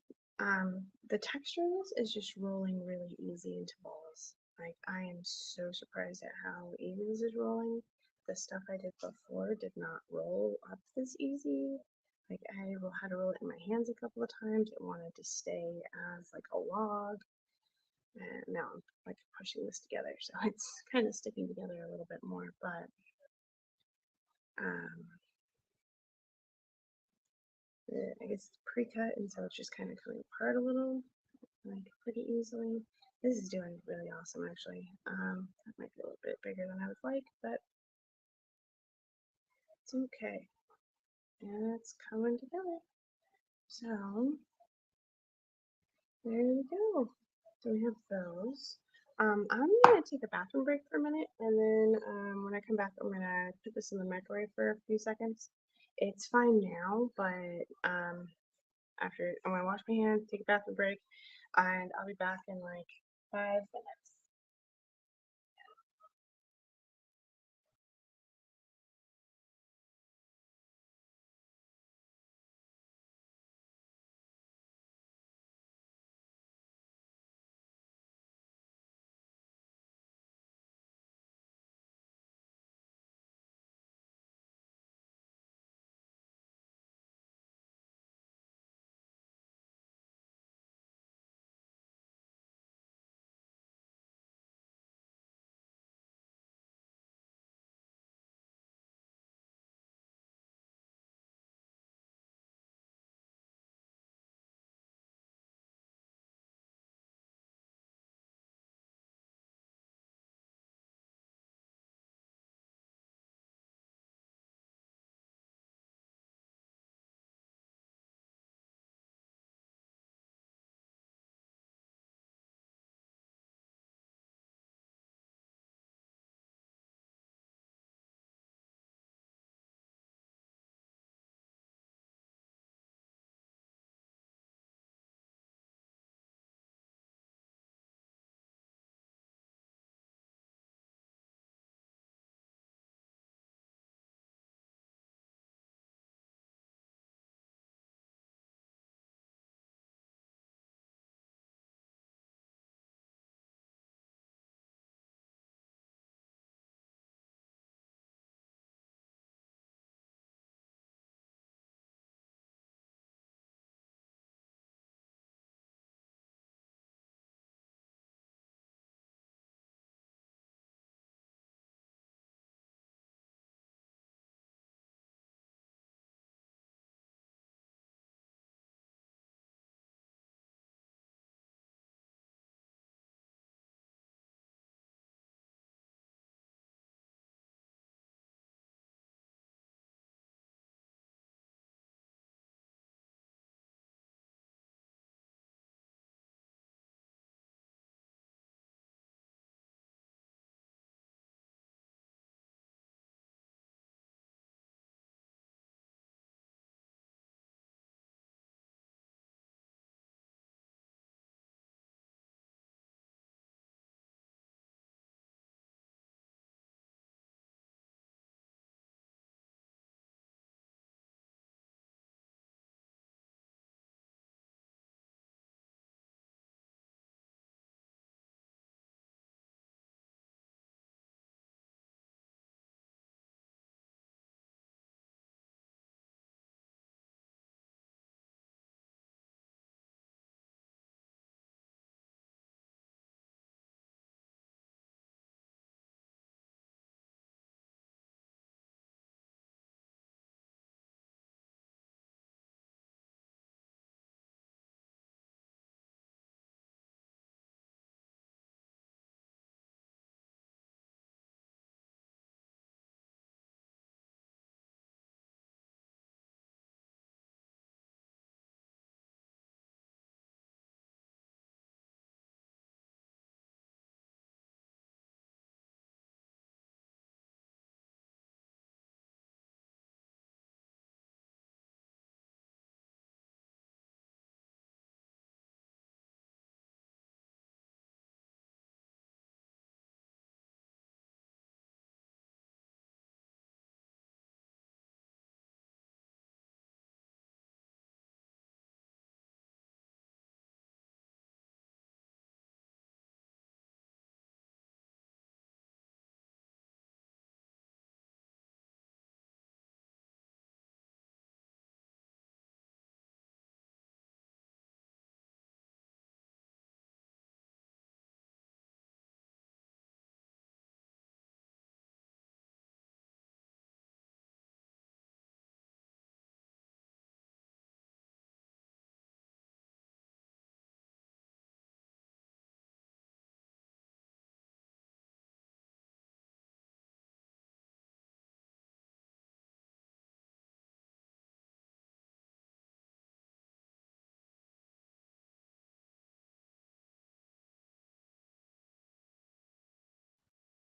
Speaker 1: the texture of this is just rolling really easy into balls. Like I am so surprised at how easy this is rolling. The stuff I did before did not roll up this easy. Like I had to roll it in my hands a couple of times. It wanted to stay as like a log. And now I'm like pushing this together, so it's kind of sticking together a little bit more, but um, I guess it's pre-cut, and so it's just kind of coming apart a little, like pretty easily. This is doing really awesome, actually. That might be a little bit bigger than I would like, but it's okay. And it's coming together. So there we go. So we have those. I'm gonna take a bathroom break for a minute, and then when I come back, I'm gonna put this in the microwave for a few seconds. It's fine now, but after I'm gonna wash my hands, take a bathroom break, and I'll be back in like 5 minutes.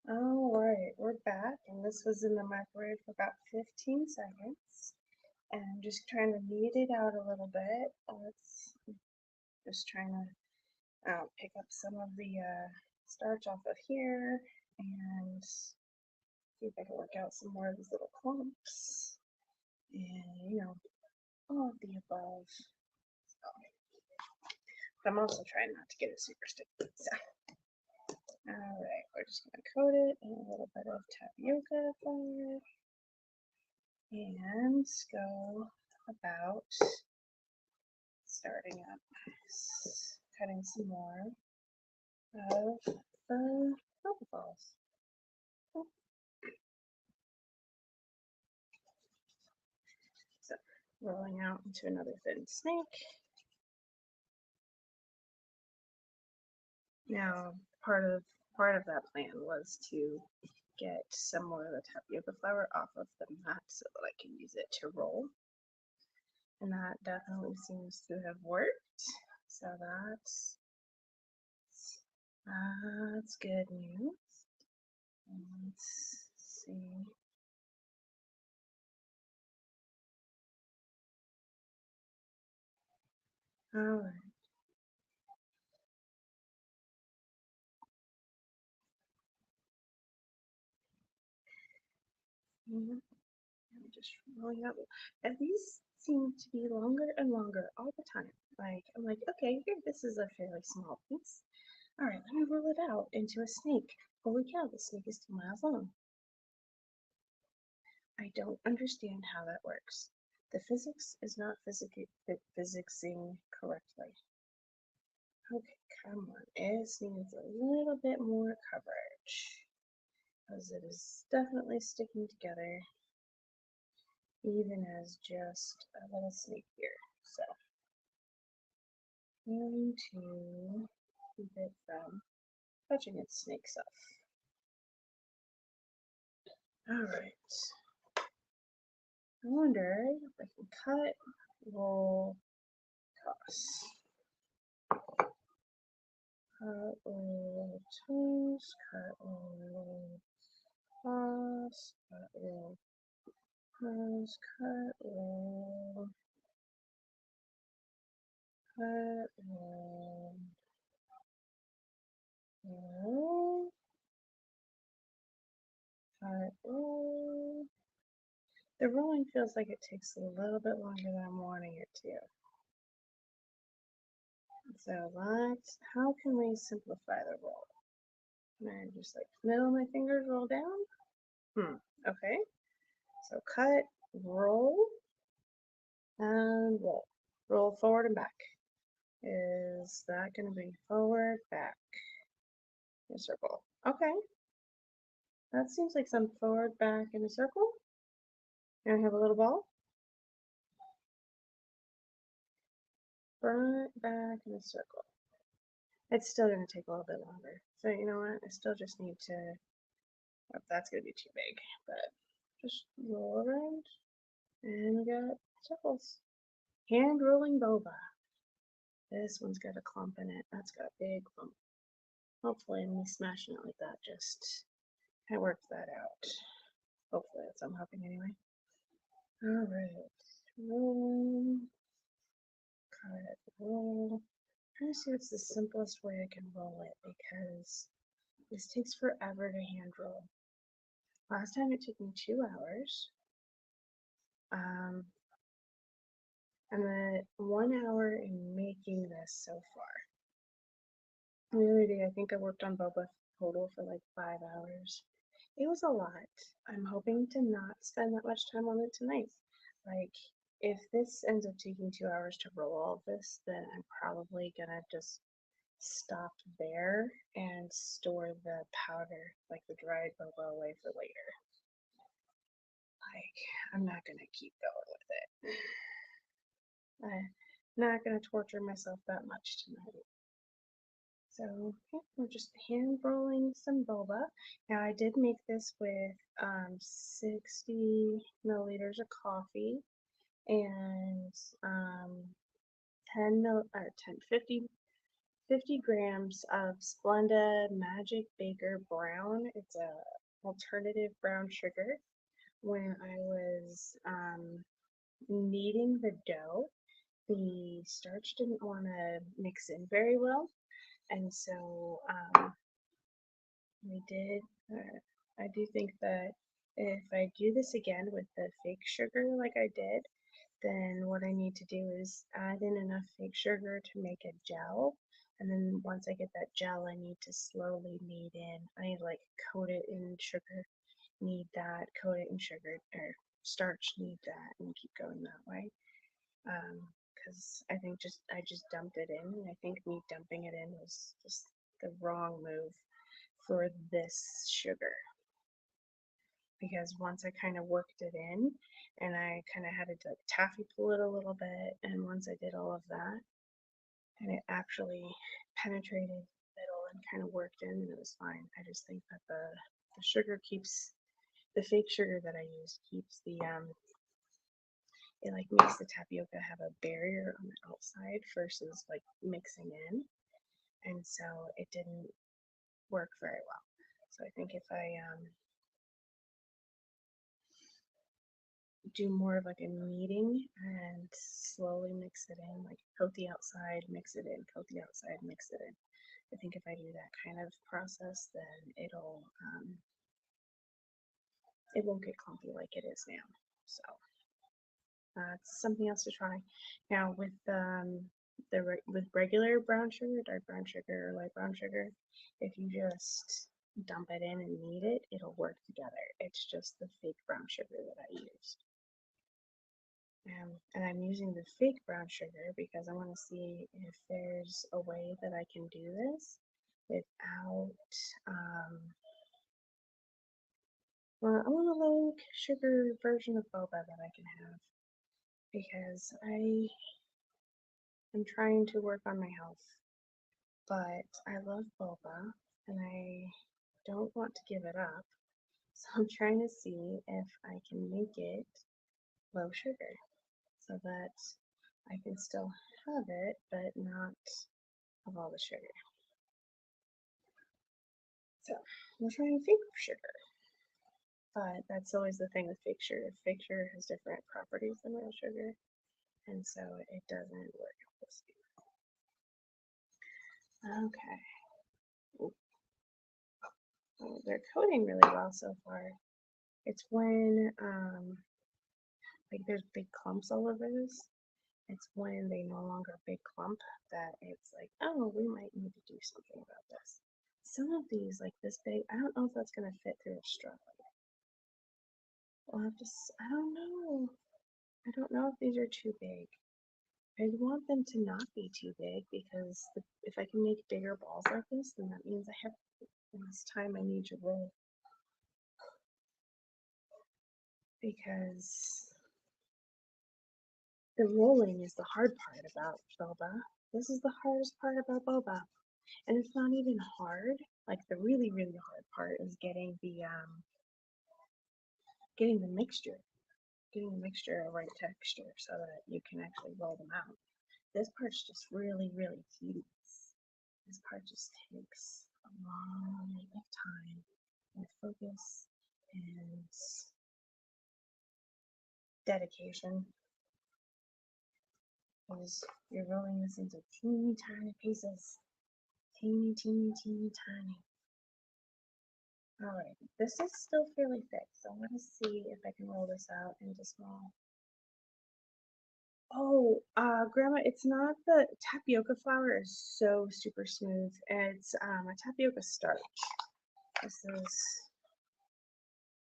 Speaker 1: Alright, we're back, and this was in the microwave for about 15 seconds. And I'm just trying to knead it out a little bit. Let's just trying to pick up some of the starch off of here and see if I can work out some more of these little clumps. And, you know, all of the above. So, but I'm also trying not to get it super sticky. So. Alright, we're just going to coat it in a little bit of tapioca flour and go about starting up cutting some more of the Boba balls. So rolling out into another thin snake. Now part of that plan was to get some more of the tapioca flour off of the mat so that I can use it to roll. And that definitely seems to have worked. So that's good news. Let's see. Alright. I'm just rolling out. And these seem to be longer and longer all the time. Like, I'm like, okay, here, this is a fairly small piece. Alright, let me roll it out into a snake. Holy cow, the snake is 2 miles long. I don't understand how that works. The physics is not physicsing correctly. Okay, come on. It needs a little bit more coverage. Because it is definitely sticking together. Even as just a little snake here. So, I'm going to keep it from touching its snake self. Alright. I wonder if I can cut, roll, toss. Cut, roll, toss, cut, roll, toss, cut, roll, toss, cut, roll, cut, roll, roll, cut, roll. The rolling feels like it takes a little bit longer than I'm wanting it to. So let's, how can we simplify the roll? Can I just like middle my fingers, roll down? Okay. So cut, roll, and roll. Roll forward and back. Is that going to be forward, back, in a circle? Okay. That seems like some forward, back, in a circle. And I have a little ball. Front, back, in a circle. It's still going to take a little bit longer. So you know what? I still just need to, oh, that's going to be too big, but just roll around and we got circles. Hand rolling boba. This one's got a clump in it. That's got a big clump. Hopefully me smashing it like that just I worked that out. Hopefully that's I'm hoping anyway. Alright. Roll. Cut. Roll. I'm trying to see what's the simplest way I can roll it because this takes forever to hand roll. Last time it took me 2 hours. And then 1 hour in making this so far. The other day I think I worked on boba total for like 5 hours. It was a lot. I'm hoping to not spend that much time on it tonight. Like, if this ends up taking 2 hours to roll all of this, then I'm probably gonna just stop there and store the powder, like the dried boba, away for later. Like, I'm not gonna keep going with it. I'm not gonna torture myself that much tonight. So yeah, we're just hand rolling some boba. Now I did make this with 60 milliliters of coffee and 50 50 grams of Splenda Magic Baker Brown. It's a alternative brown sugar. When I was kneading the dough, the starch didn't want to mix in very well, and so we did. I do think that if I do this again with the fake sugar like I did, then what I need to do is add in enough fake sugar to make a gel. And then once I get that gel, I need to slowly knead in. I need to like coat it in sugar, knead that, coat it in sugar, or starch, knead that, and keep going that way. Because I think I just dumped it in, and I think me dumping it in was just the wrong move for this sugar. Because once I kind of worked it in and I kind of had to like taffy pull it a little bit, and once I did all of that and it actually penetrated the middle and kind of worked in, and it was fine. I just think that the sugar keeps the fake sugar that I use keeps the it like makes the tapioca have a barrier on the outside versus like mixing in, and so it didn't work very well. So I think if I do more of like a kneading and slowly mix it in, like coat the outside, mix it in, coat the outside, mix it in. I think if I do that kind of process, then it won't get clumpy like it is now. So it's something else to try. Now with with regular brown sugar, dark brown sugar, or light brown sugar, if you just dump it in and knead it, it'll work together. It's just the fake brown sugar that I used. And I'm using the fake brown sugar because I want to see if there's a way that I can do this without, well, I want a low sugar version of boba that I can have because I am trying to work on my health, but I love boba and I don't want to give it up. So I'm trying to see if I can make it low sugar so that I can still have it, but not have all the sugar. So I'm trying fake sugar, but that's always the thing with fake sugar. Fake sugar has different properties than real sugar, and so it doesn't work this way. Okay. Oh, they're coating really well so far. It's when like there's big clumps all over this. It's when they no longer big clump that it's like, oh, we might need to do something about this. Some of these, like this big, I don't know if that's gonna fit through a straw. I'll have to, I don't know. I don't know if these are too big. I want them to not be too big because if I can make bigger balls like this, then that means I have less time I need to roll. Because the rolling is the hard part about boba. This is the hardest part about boba. And it's not even hard. Like the really, really hard part is getting the mixture. Getting the mixture a right texture so that you can actually roll them out. This part's just really, really tedious. This part just takes a long of time and focus and dedication because you're rolling this into teeny tiny pieces. Teeny, teeny, teeny, tiny. Alright, this is still fairly thick, so I want to see if I can roll this out into small. Oh, Grandma, it's not the tapioca flour is so super smooth. It's a tapioca starch. This is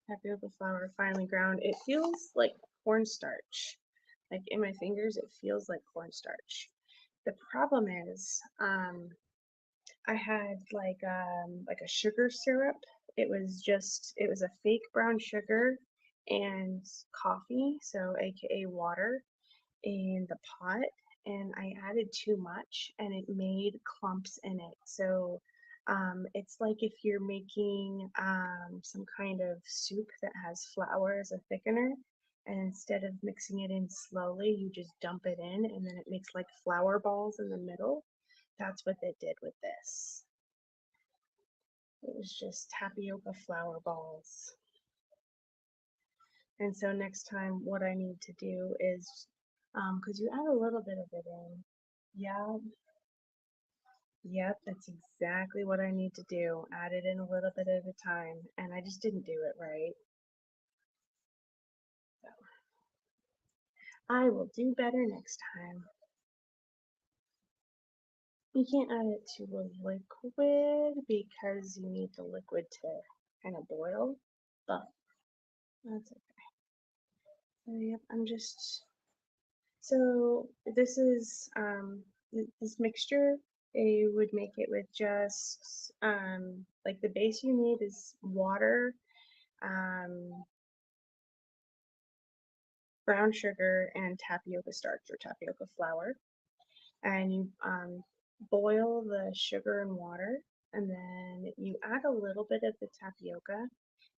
Speaker 1: tapioca flour finely ground. It feels like cornstarch. Like in my fingers, it feels like cornstarch. The problem is, I had like a sugar syrup. It was a fake brown sugar and coffee, so aka water, in the pot, and I added too much and it made clumps in it. So it's like if you're making some kind of soup that has flour as a thickener, and instead of mixing it in slowly, you just dump it in and then it makes like flour balls in the middle. That's what they did with this. It was just tapioca flour balls. And so next time what I need to do is, because you add a little bit of it in. Yeah, yep, that's exactly what I need to do. Add it in a little bit at a time. And I just didn't do it right. So I will do better next time. You can't add it to a liquid because you need the liquid to kind of boil, but that's okay. So yep, I'm just, so this is, this mixture, you would make it with just, like the base you need is water, brown sugar, and tapioca starch or tapioca flour. And you boil the sugar and water, and then you add a little bit of the tapioca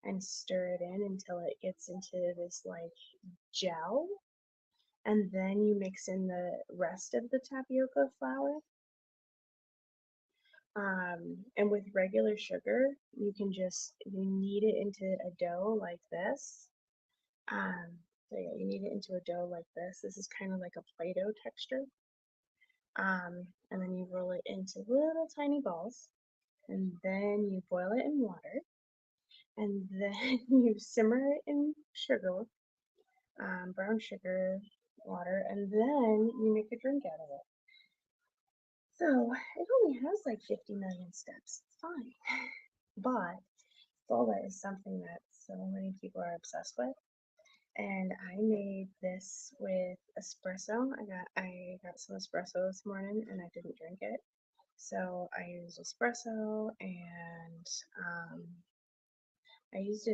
Speaker 1: and stir it in until it gets into this like gel, and then you mix in the rest of the tapioca flour. And with regular sugar, you can just, you knead it into a dough like this. So yeah, you knead it into a dough like this. This is kind of like a Play-Doh texture. And then you roll it into little tiny balls, and then you boil it in water, and then you simmer it in sugar, brown sugar, water, and then you make a drink out of it. So it only has like 50 million steps. It's fine. But boba is something that so many people are obsessed with. And I made this with espresso. I got some espresso this morning and I didn't drink it. So I used espresso, and I used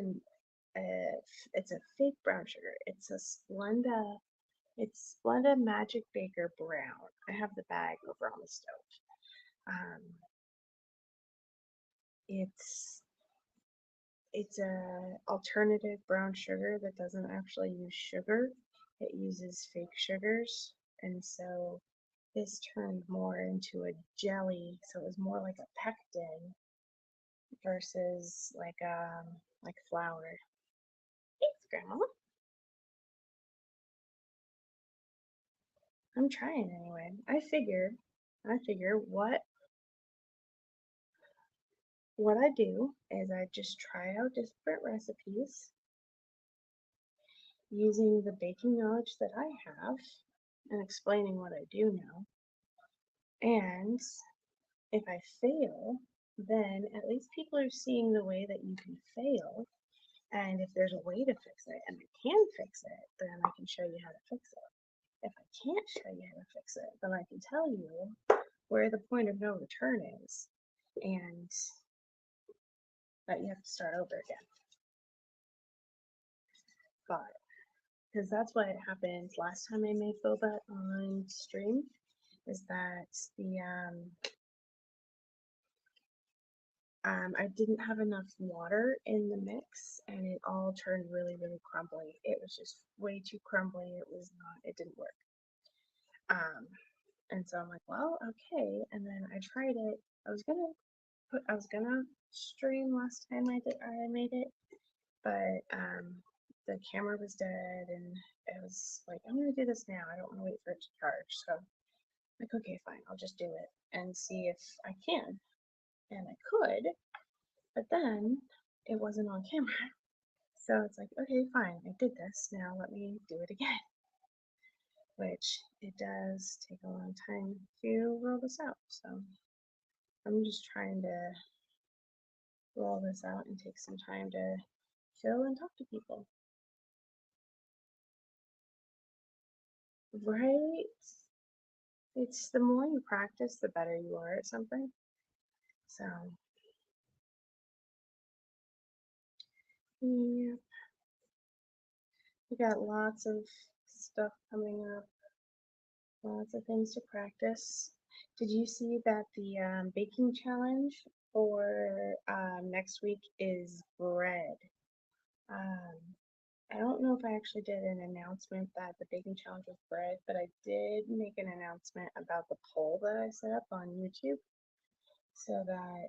Speaker 1: it's a fake brown sugar. It's a Splenda Magic Baker Brown. I have the bag over on the stove. Um, it's a alternative brown sugar that doesn't actually use sugar. It uses fake sugars, and so this turned more into a jelly, so it was more like a pectin versus like flour. Thanks, Grandma. I'm trying anyway. I figure what I do is I just try out different recipes using the baking knowledge that I have and explaining what I do know. And if I fail, then at least people are seeing the way that you can fail. And if there's a way to fix it and I can fix it, then I can show you how to fix it. If I can't show you how to fix it, then I can tell you where the point of no return is and that you have to start over again. But because that's what happened last time I made boba on stream, is that I didn't have enough water in the mix and it all turned really, really crumbly. It was just way too crumbly. It didn't work. And so I'm like, well, okay. And then I tried it. I was gonna stream last time I made it, but the camera was dead, and it was like, I'm gonna do this now. I don't want to wait for it to charge. So like, okay, fine, I'll just do it and see if I can. And I could, but then it wasn't on camera. So it's like, okay, fine, I did this. Now let me do it again. Which it does take a long time to roll this out. So I'm just trying to roll this out and take some time to chill and talk to people. Right? It's the more you practice, the better you are at something. So, yeah, we got lots of stuff coming up, lots of things to practice. Did you see that the baking challenge for next week is bread? Um, I don't know if I actually did an announcement that the baking challenge was bread, but I did make an announcement about the poll that I set up on YouTube so that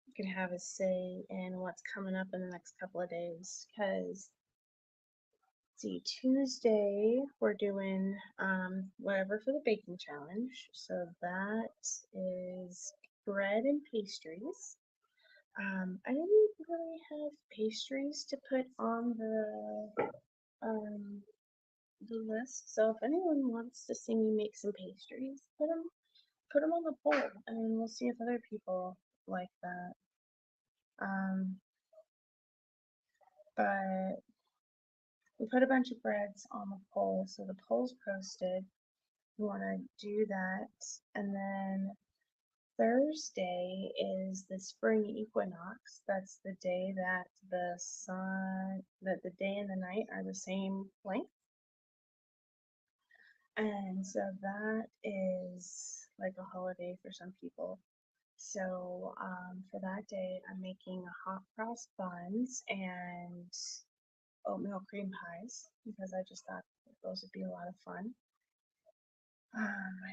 Speaker 1: you can have a say in what's coming up in the next couple of days. Because, see, Tuesday we're doing whatever for the baking challenge. So that is bread and pastries. I didn't really have pastries to put on um, the list. So if anyone wants to see me make some pastries, put them on the poll, and we'll see if other people like that. But we put a bunch of breads on the poll, so the poll's posted. We want to do that, and then Thursday is the spring equinox. That's the day that the day and the night are the same length. And so that is like a holiday for some people. So for that day, I'm making hot cross buns and oatmeal cream pies because I just thought those would be a lot of fun.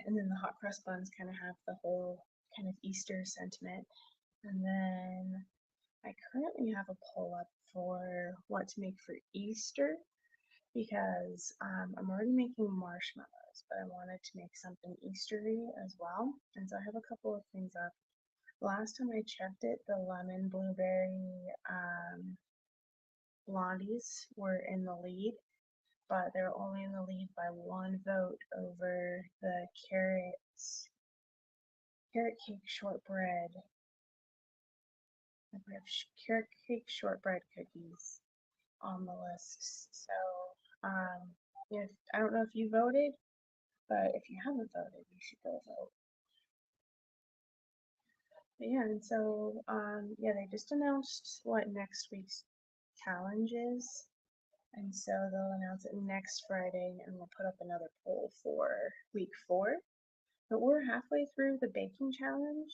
Speaker 1: And then the hot cross buns kind of have the whole kind of Easter sentiment. And then I currently have a poll up for what to make for Easter because I'm already making marshmallows, but I wanted to make something Eastery as well. And so I have a couple of things up. Last time I checked it, the lemon blueberry blondies were in the lead, but they're only in the lead by one vote over the carrot cake shortbread. Carrot cake shortbread cookies on the list. So if I don't know if you voted, but if you haven't voted, you should go vote. But yeah, and so yeah, they just announced what next week's challenge is. And so they'll announce it next Friday and we'll put up another poll for week 4. But we're halfway through the baking challenge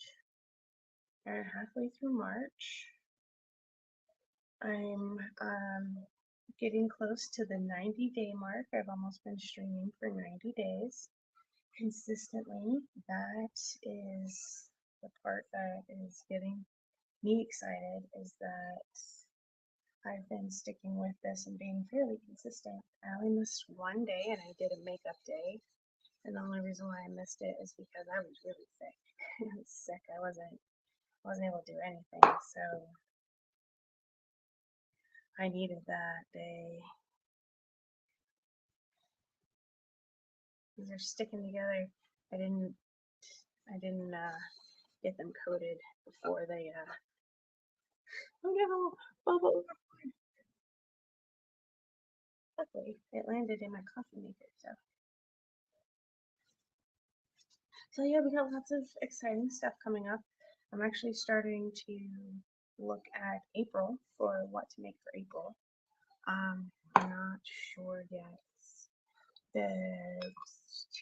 Speaker 1: and halfway through March. I'm getting close to the 90-day mark. I've almost been streaming for 90 days consistently. That is the part that is getting me excited, is that I've been sticking with this and being fairly consistent. I only missed one day and I did a makeup day. And the only reason why I missed it is because I was really sick. I was sick. I wasn't able to do anything. So I needed that day. These are sticking together. I didn't get them coated before they oh no, Boba. Luckily it landed in my coffee maker, so yeah, we got lots of exciting stuff coming up. I'm actually starting to look at April for what to make for April. I'm not sure yet. There's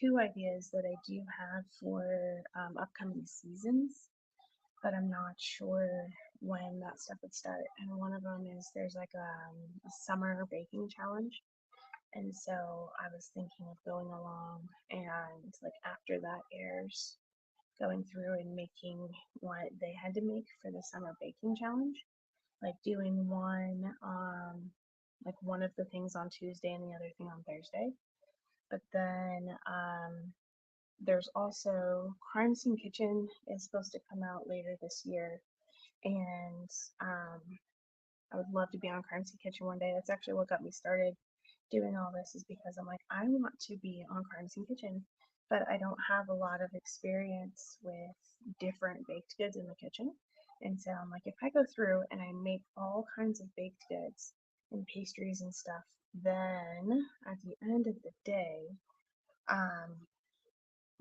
Speaker 1: 2 ideas that I do have for upcoming seasons, but I'm not sure when that stuff would start. And one of them is there's like a summer baking challenge. And so I was thinking of going along and like after that airs, going through and making what they had to make for the summer baking challenge, like doing one of the things on Tuesday and the other thing on Thursday. But then there's also Crime Scene Kitchen is supposed to come out later this year, and I would love to be on Crime Scene Kitchen one day. That's actually what got me started doing all this, is because I'm like, I want to be on Crime Scene Kitchen, but I don't have a lot of experience with different baked goods in the kitchen. And so I'm like, if I go through and I make all kinds of baked goods and pastries and stuff, then at the end of the day,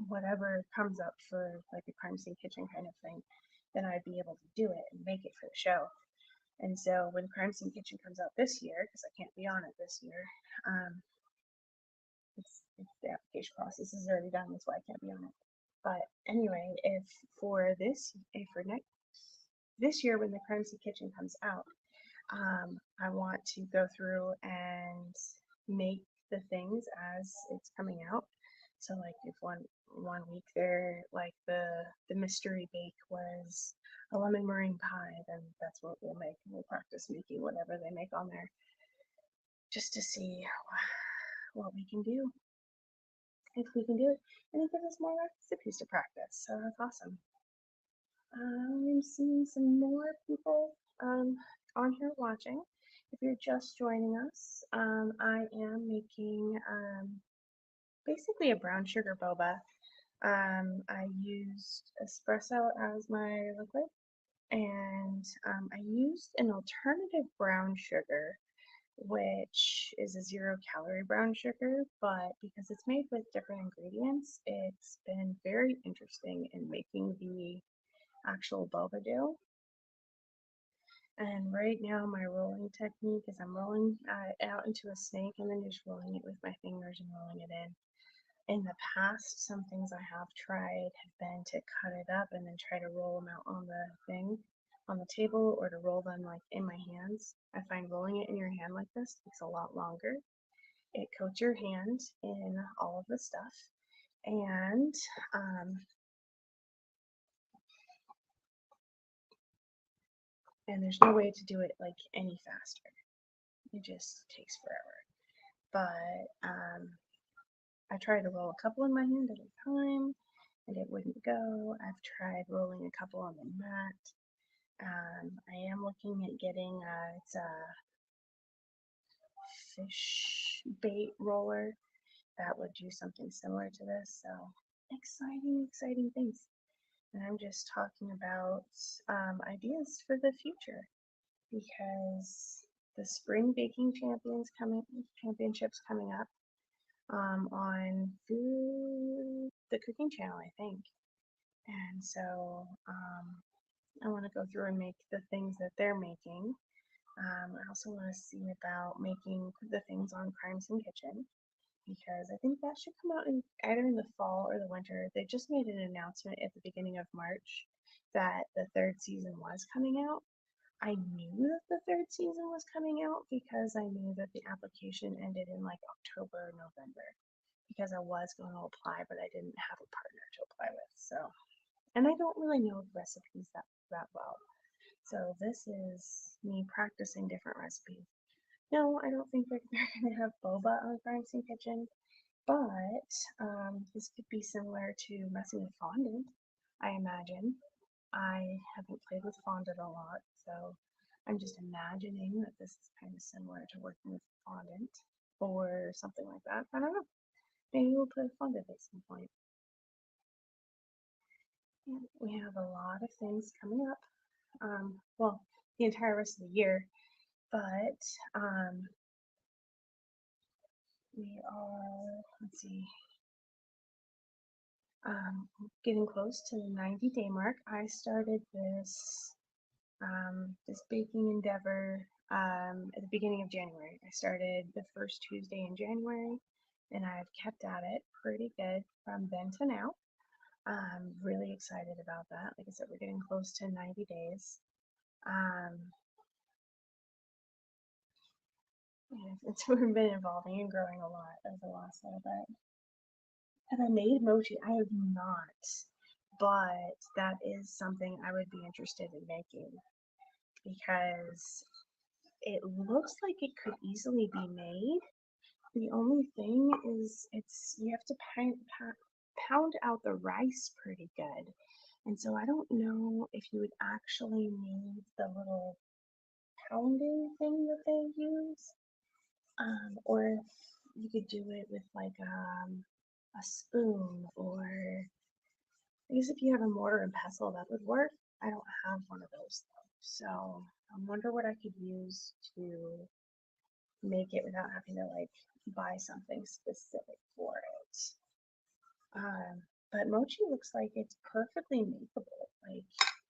Speaker 1: whatever comes up for like a Crime Scene Kitchen kind of thing, then I'd be able to do it and make it for the show. And so when Crime Scene Kitchen comes out this year, because I can't be on it this year, it's the application process is already done, that's why I can't be on it. But anyway, if for next this year when the Crimson Kitchen comes out, I want to go through and make the things as it's coming out. So like if one week there, like the mystery bake was a lemon meringue pie, then that's what we'll make. We'll practice making whatever they make on there, just to see what we can do, if we can do it, and it gives us more recipes to practice. So that's awesome. I'm seeing some more people on here watching. If you're just joining us, I am making basically a brown sugar boba. I used espresso as my liquid, and I used an alternative brown sugar, which is a 0-calorie brown sugar, but because it's made with different ingredients, it's been very interesting in making the actual boba dough. And right now my rolling technique is I'm rolling it out into a snake and then just rolling it with my fingers and rolling it in. In the past, some things I have tried have been to cut it up and then try to roll them out on the thing, on the table, or to roll them like in my hands. I find rolling it in your hand like this takes a lot longer. It coats your hand in all of the stuff, and um, there's no way to do it like any faster. It just takes forever. But I tried to roll a couple in my hand at a time and it wouldn't go. I've tried rolling a couple on the mat. I am looking at getting it's a fish bait roller that would do something similar to this. So exciting things. And I'm just talking about ideas for the future, because the spring baking championships coming up on the cooking channel, I think. And so I want to go through and make the things that they're making. I also want to see about making the things on Crimson Kitchen, because I think that should come out either in the fall or the winter. They just made an announcement at the beginning of March that the third season was coming out. I knew that the third season was coming out because I knew that the application ended in like October or November, because I was going to apply, but I didn't have a partner to apply with. So, and I don't really know the recipes that well. So this is me practicing different recipes. No, I don't think they're going to have boba on Crimson Kitchen, but this could be similar to messing with fondant, I imagine. I haven't played with fondant a lot, so I'm just imagining that this is kind of similar to working with fondant or something like that. I don't know. Maybe we'll play fondant at some point. And we have a lot of things coming up. Well, the entire rest of the year, but we are, let's see, getting close to the 90-day mark. I started this this baking endeavor at the beginning of January. I started the first Tuesday in January, and I've kept at it pretty good from then to now. I'm really excited about that. Like I said, we're getting close to 90 days. It's been evolving and growing a lot over the last little bit. Have I made mochi? I have not, but that is something I would be interested in making, because it looks like it could easily be made. The only thing is you have to pound out the rice pretty good. And so I don't know if you would actually need the little pounding thing that they use, or if you could do it with like a spoon, or I guess if you have a mortar and pestle that would work. I don't have one of those though, so I wonder what I could use to make it without having to like buy something specific for it. But mochi looks like it's perfectly makeable. Like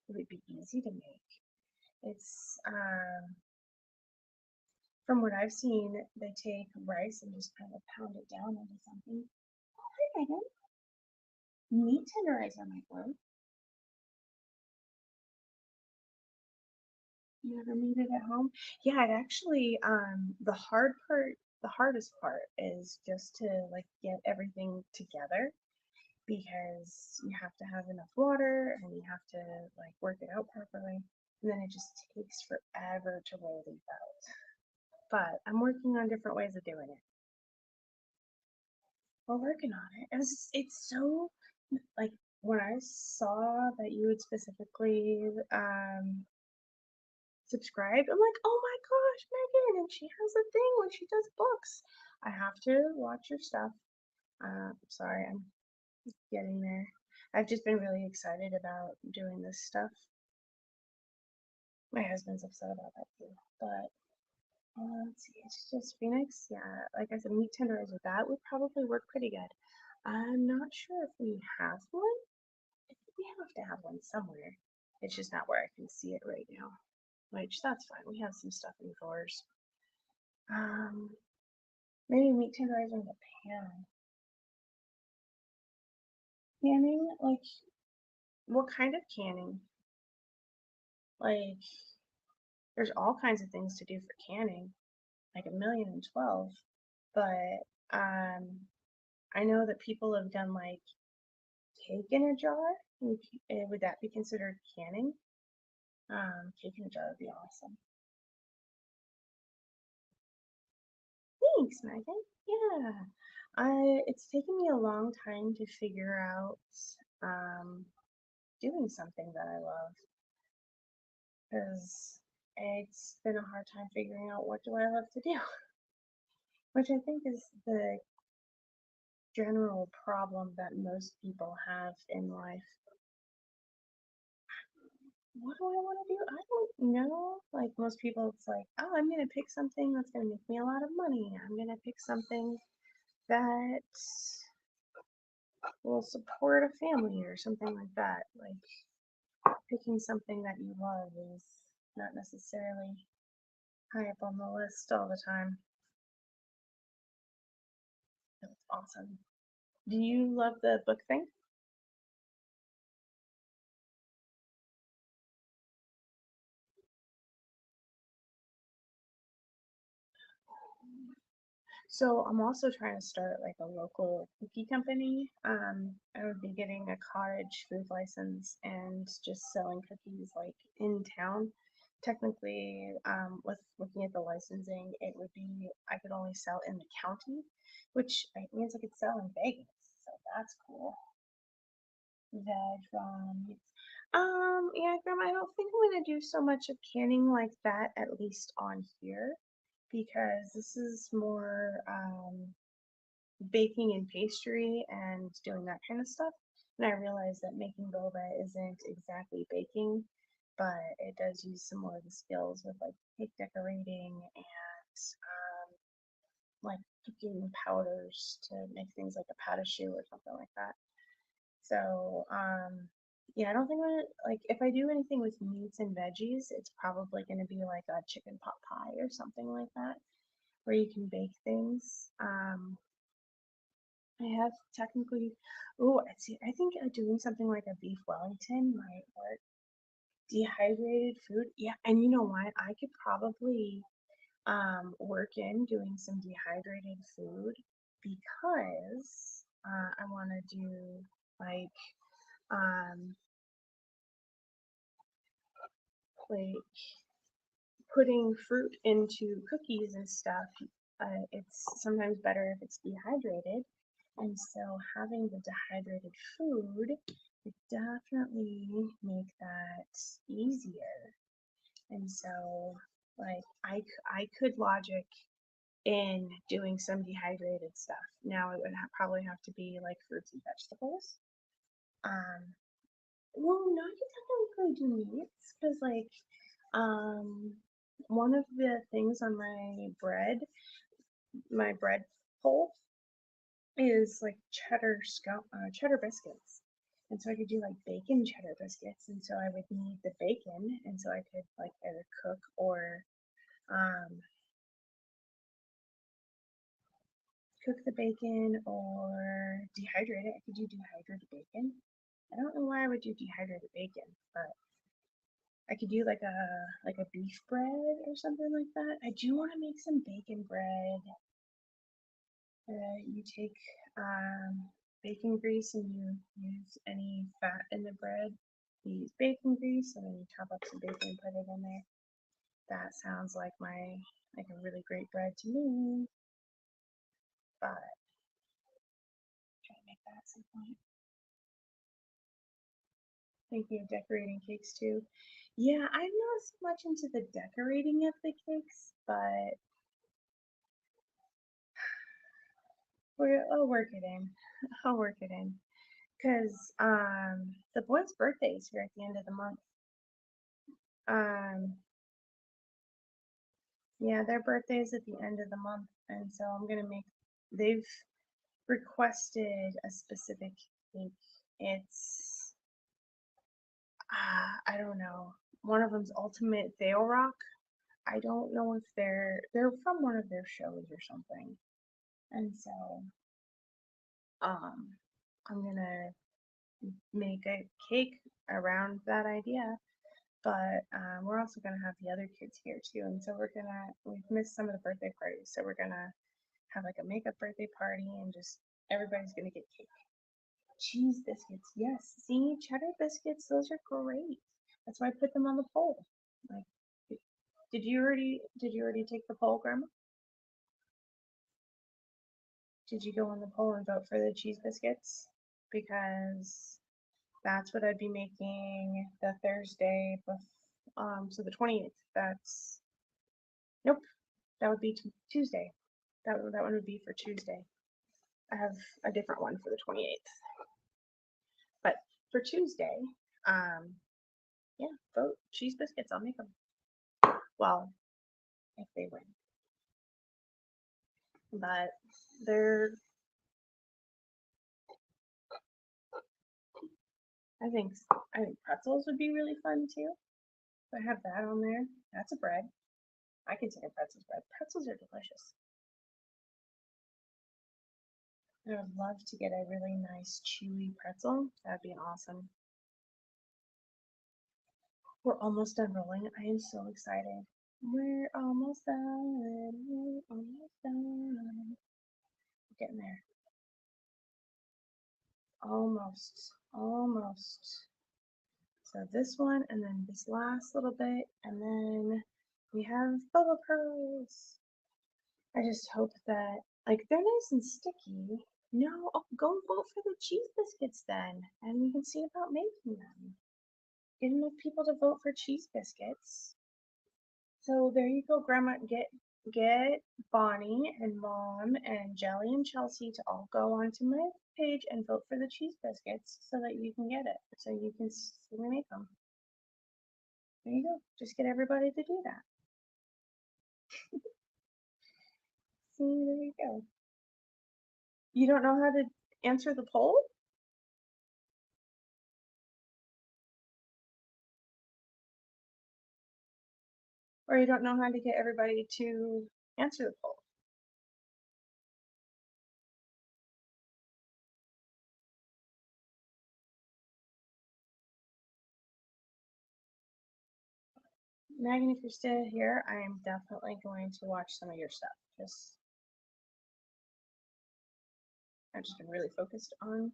Speaker 1: it would be easy to make. It's from what I've seen, they take rice and just kind of pound it down into something. Hi, Megan. Meat tenderizer might work. You ever made it at home? Yeah, it actually, the hardest part is just to like get everything together because you have to have enough water and you have to like work it out properly. And then it just takes forever to roll these out. But I'm working on different ways of doing it. We're working on it. It's so like when I saw that you would specifically subscribed, I'm like, oh my gosh, Megan, and she has a thing where she does books. I have to watch your stuff. Sorry, I'm getting there. I've just been really excited about doing this stuff. My husband's upset about that too. But let's see, it's just Phoenix. Yeah, like I said, meat tenderizer, that would probably work pretty good. I'm not sure if we have one. We have to have one somewhere. It's just not where I can see it right now. Which that's fine. We have some stuff in drawers. Um, Maybe meat tenderizer in the pan. Canning, like what kind of canning? Like there's all kinds of things to do for canning, like 1,000,012. But I know that people have done like cake in a jar. Would that be considered canning? Cake in a jar would be awesome. Thanks, Megan. Yeah. It's taken me a long time to figure out um, doing something that I love because it's been a hard time figuring out what do I love to do, which I think is the general problem that most people have in life. What do I want to do? I don't know. Like most people, it's like, oh, I'm going to pick something that's going to make me a lot of money. I'm going to pick something that will support a family or something like that. Like picking something that you love is not necessarily high up on the list all the time. That's awesome. Do you love the book thing? So I'm also trying to start like a local cookie company. I would be getting a cottage food license and just selling cookies like in town. Technically, with looking at the licensing, it would be I could only sell in the county, which means I could sell in Vegas. So that's cool. Veg rum. Yeah, Grandma, I don't think I'm gonna do so much of canning like that, at least on here, because this is more baking and pastry and doing that kind of stuff. And I realized that making boba isn't exactly baking, but it does use some more of the skills with like cake decorating and like cooking powders to make things like a pat a choux or something like that. So, yeah, I don't think I'm gonna like if I do anything with meats and veggies, it's probably gonna be like a chicken pot pie or something like that, where you can bake things. I have technically, oh, I see. I think doing something like a beef Wellington might work. Dehydrated food, yeah, and you know what? I could probably work in doing some dehydrated food because I want to do like um like putting fruit into cookies and stuff, it's sometimes better if it's dehydrated. And so having the dehydrated food would definitely make that easier. And so, like, I could logic in doing some dehydrated stuff. Now, it would probably have to be like fruits and vegetables. Um, well, no, you technically do meats because, like, um, one of the things on my bread pole is like cheddar biscuits. And so I could do like bacon cheddar biscuits, and so I would need the bacon, and so I could like either um, cook the bacon or dehydrate it. I could do dehydrated bacon. I don't know why I would do dehydrated bacon, but I could do like a beef bread or something like that. I do want to make some bacon bread. You take bacon grease and you use any fat in the bread. You use bacon grease and then you top up some bacon and put it in there. That sounds like a really great bread to me. But try to make that at some point. Thinking of decorating cakes too. Yeah, I'm not so much into the decorating of the cakes, but I'll work it in. I'll work it in. Cause the boys' birthday is here at the end of the month. Yeah, their birthday is at the end of the month, and so they've requested a specific cake. It's I don't know. One of them's Ultimate Veil Rock. I don't know if they're from one of their shows or something. And so I'm gonna make a cake around that idea. But we're also gonna have the other kids here too. And so we've missed some of the birthday parties. So we're gonna have like a makeup birthday party and just everybody's gonna get cake. Cheese biscuits, yes. See, cheddar biscuits, those are great. That's why I put them on the poll. Like, did you already take the poll, Grandma? Did you go on the poll and vote for the cheese biscuits? Because that's what I'd be making the Thursday, so the 28th. Nope, that would be Tuesday. That one would be for Tuesday. I have a different one for the 28th. But for Tuesday, yeah, vote cheese biscuits. I'll make them. Well, if they win. But I think pretzels would be really fun too. If I have that on there, that's a bread. I can take a pretzels bread. Pretzels are delicious. I would love to get a really nice chewy pretzel. That'd be awesome. We're almost done rolling. I am so excited. We're almost done. We're almost done. We're getting there. Almost. So this one, and then this last little bit, and then we have Boba pearls. I just hope that, like, they're nice and sticky. No, go vote for the cheese biscuits then, and we can see about making them. Get enough people to vote for cheese biscuits. So there you go, Grandma. Get Bonnie and Mom and Jelly and Chelsea to all go onto my page and vote for the cheese biscuits so that you can get it. So you can see me make them. There you go. Just get everybody to do that. See, there you go. You don't know how to answer the poll? Or you don't know how to get everybody to answer the poll? Megan, if you're still here, I am definitely going to watch some of your stuff. I've just been really focused on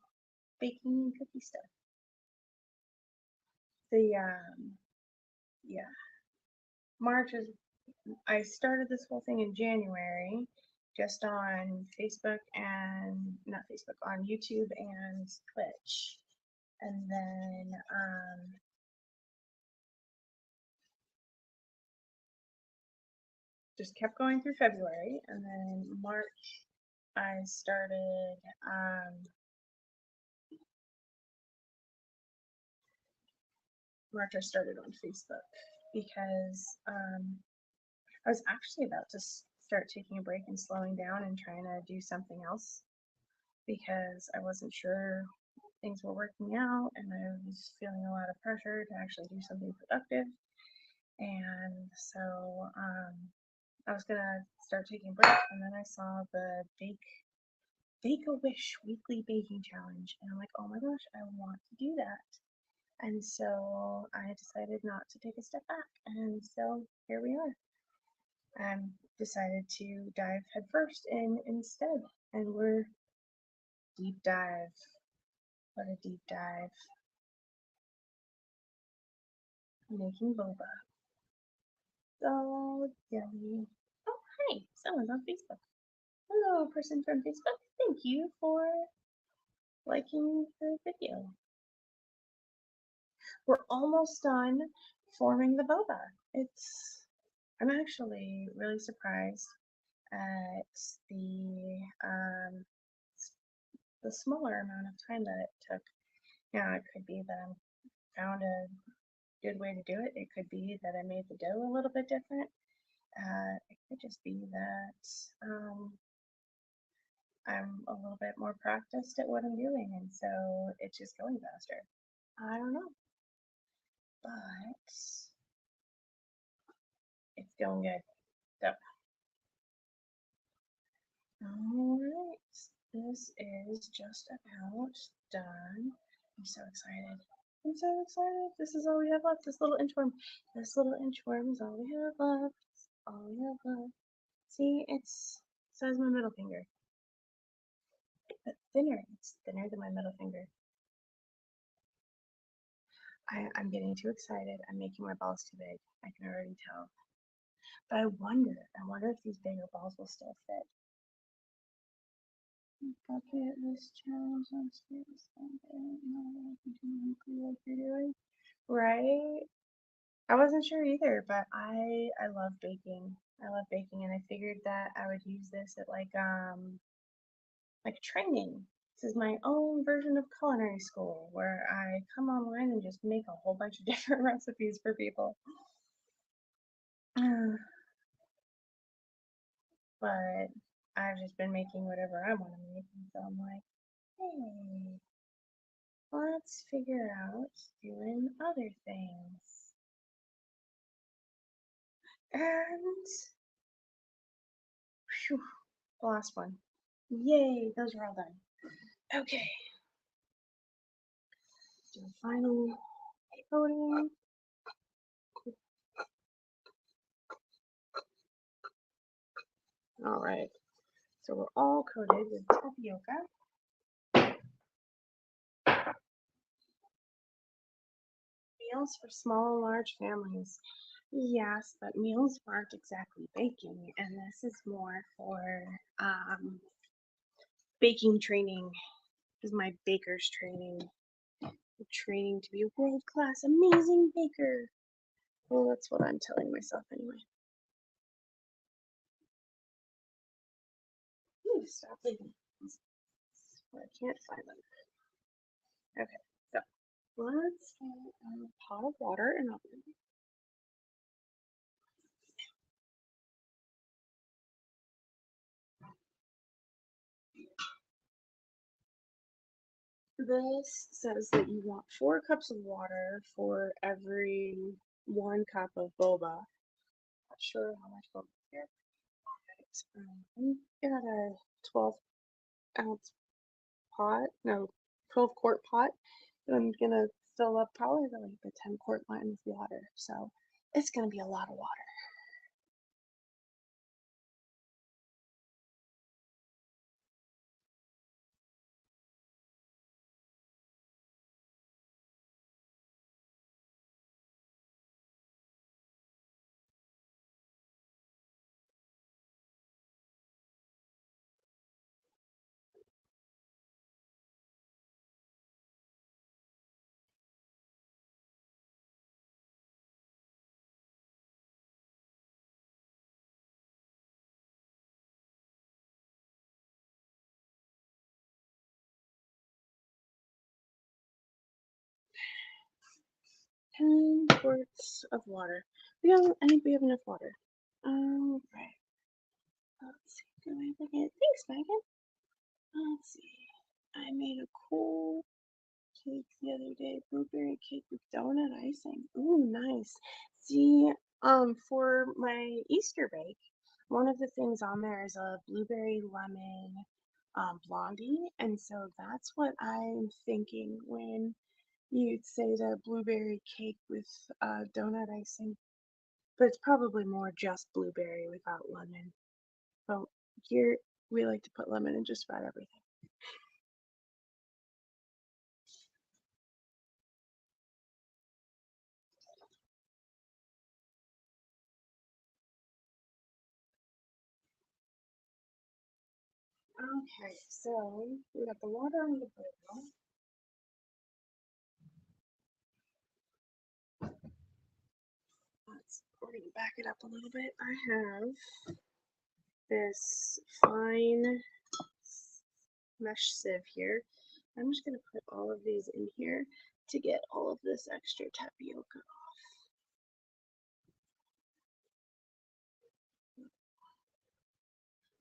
Speaker 1: baking and cookie stuff. Yeah, March is, I started this whole thing in January, just on Facebook and, not Facebook, on YouTube and Twitch. And then, just kept going through February, and then March I started on Facebook because I was actually about to start taking a break and slowing down and trying to do something else because I wasn't sure things were working out and I was feeling a lot of pressure to actually do something productive. And so I was gonna start taking a break, and then I saw the Bake a Wish weekly baking challenge, and I'm like, oh my gosh, I want to do that. And so I decided not to take a step back, and so here we are. I decided to dive headfirst in instead, and we're deep dive. What a deep dive. Making boba. So yummy. Oh, hi, someone's on Facebook. Hello, person from Facebook. Thank you for liking the video. We're almost done forming the boba. I'm actually really surprised at the smaller amount of time that it took. Now, it could be that I found a good way to do it. It could be that I made the dough a little bit different. It could just be that I'm a little bit more practiced at what I'm doing, and so it's just going faster. I don't know, but it's going good. So, alright, this is just about done. I'm so excited. I'm so excited. This is all we have left. This little inchworm. This little inchworm is all we have left. All we have left. See, it's says my middle finger. But thinner. It's thinner than my middle finger. I'm getting too excited. I'm making my balls too big. I can already tell. But I wonder if these bigger balls will still fit. Bucket list challenge on space. I don't know what you're doing. Right? I wasn't sure either, but I love baking. I love baking, and I figured that I would use this at like training. This is my own version of culinary school where I come online and just make a whole bunch of different recipes for people. But I've just been making whatever I want to make, and so I'm like, hey, let's figure out doing other things. And whew, the last one. Yay, those are all done. Okay. Do a final coating. All right. So we're all coated with tapioca. Meals for small and large families. Yes, but meals aren't exactly baking, and this is more for baking training. This is my baker's training. I'm training to be a world-class, amazing baker. Well, that's what I'm telling myself anyway. Stop leaving. I can't find them. Okay, so let's get a pot of water and open it. This says that you want 4 cups of water for every 1 cup of boba. Not sure how much boba here. I got a 12-ounce pot, no, 12-quart pot. And I'm gonna fill up probably like the 10-quart line with water. So it's gonna be a lot of water. Ten quarts of water. I think we have enough water. Right. Let's see. Go ahead and look at it. Thanks, Megan. Let's see. I made a cool cake the other day. Blueberry cake with donut icing. Ooh, nice. See, for my Easter bake, one of the things on there is a blueberry lemon blondie, and so that's what I'm thinking when You'd say the blueberry cake with donut icing, but it's probably more just blueberry without lemon. But here we like to put lemon in just about everything. Okay, so we got the water on the boil. We're going to back it up a little bit. I have this fine mesh sieve here. I'm just going to put all of these in here to get all of this extra tapioca off.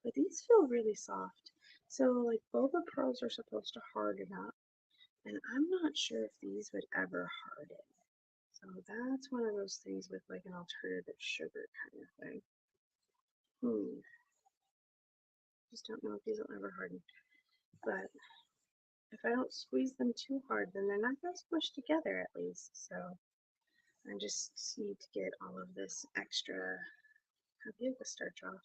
Speaker 1: But these feel really soft. So like boba pearls are supposed to harden up, and I'm not sure if these would ever harden. So that's one of those things with like an alternative sugar kind of thing. Just don't know if these will ever harden. But if I don't squeeze them too hard, then they're not going to squish together at least. So I just need to get all of this extra tapioca starch off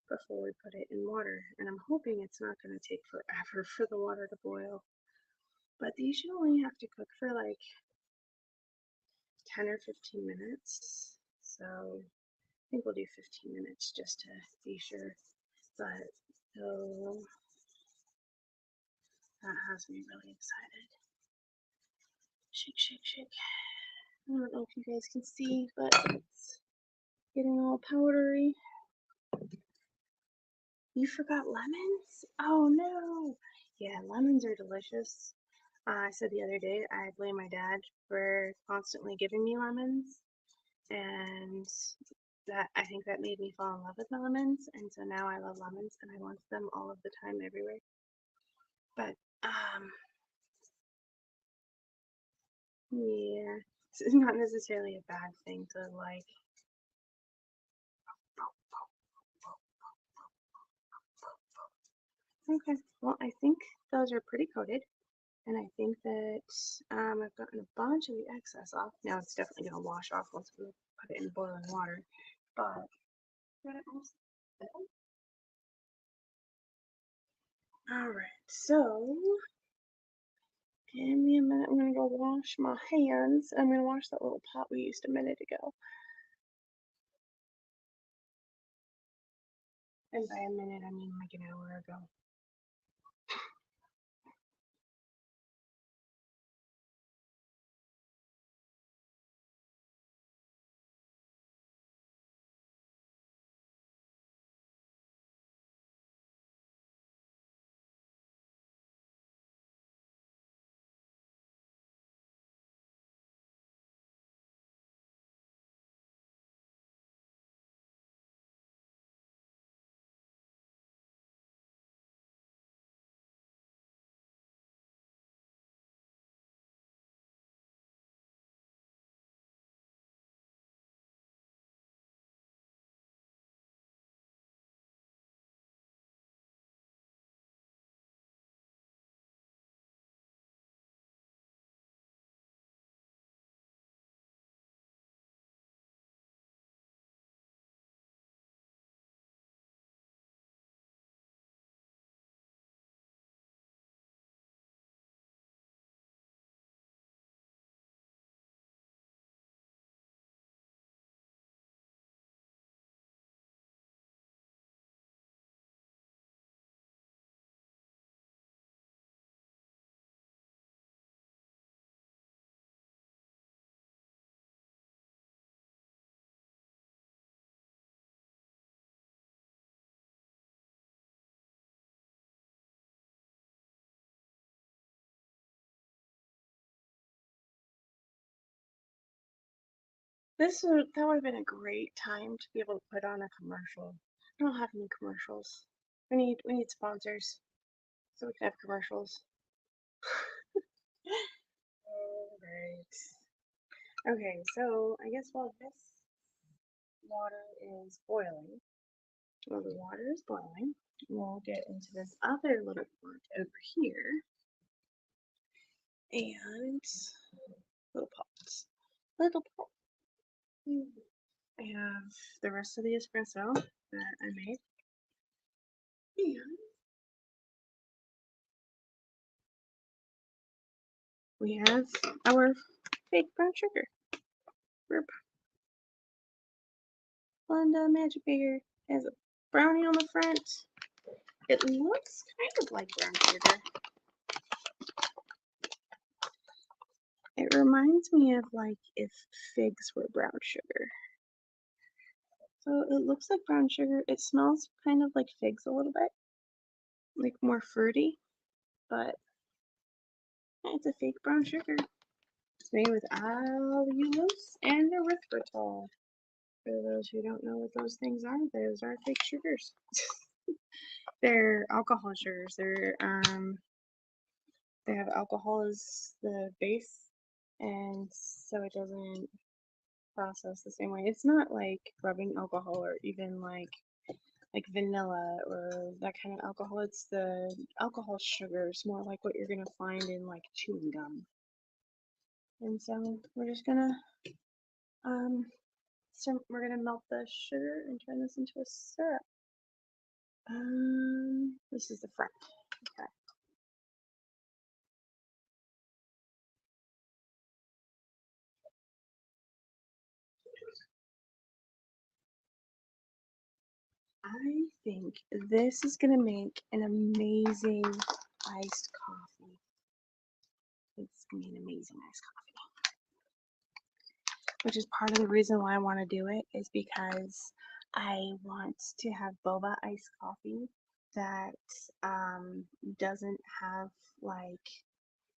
Speaker 1: before we put it in water. And I'm hoping it's not going to take forever for the water to boil. But these you only have to cook for like 10 or 15 minutes. So I think we'll do 15 minutes just to be sure. But so that has me really excited. Shake, shake, shake. I don't know if you guys can see, but it's getting all powdery. You forgot lemons? Oh no! Yeah, lemons are delicious. I said the other day I blame my dad for constantly giving me lemons, and I think that made me fall in love with lemons, and so now I love lemons and I want them all of the time everywhere. But yeah, it's not necessarily a bad thing to like. Okay, well I think those are pretty coated, and I think that I've gotten a bunch of the excess off. Now it's definitely going to wash off once we put it in boiling water, but alright, so give me a minute. I'm going to go wash my hands. I'm going to wash that little pot we used a minute ago. And by a minute, I mean like an hour ago. That would have been a great time to be able to put on a commercial. I don't have any commercials. We need sponsors so we can have commercials. Alright. Okay, so I guess while this water is boiling, we'll get into this other little pot over here. And little pots. Little pot. I have the rest of the espresso that I made. And we have our fake brown sugar. Splenda Magic Baker has a brownie on the front. It looks kind of like brown sugar. It reminds me of like if figs were brown sugar. So it looks like brown sugar. It smells kind of like figs a little bit, like more fruity, but it's a fake brown sugar. It's made with allulose and erythritol. For those who don't know what those things are, those are fake sugars. They're alcohol sugars. They have alcohol as the base, and so it doesn't process the same way. It's not like rubbing alcohol or even like vanilla or that kind of alcohol. It's the alcohol sugars, more like what you're gonna find in like chewing gum. And so we're just gonna we're gonna melt the sugar and turn this into a syrup. This is the front. Okay. I think this is gonna make an amazing iced coffee. It's gonna be an amazing iced coffee. Which is part of the reason why I want to do it, is because I want to have boba iced coffee that doesn't have like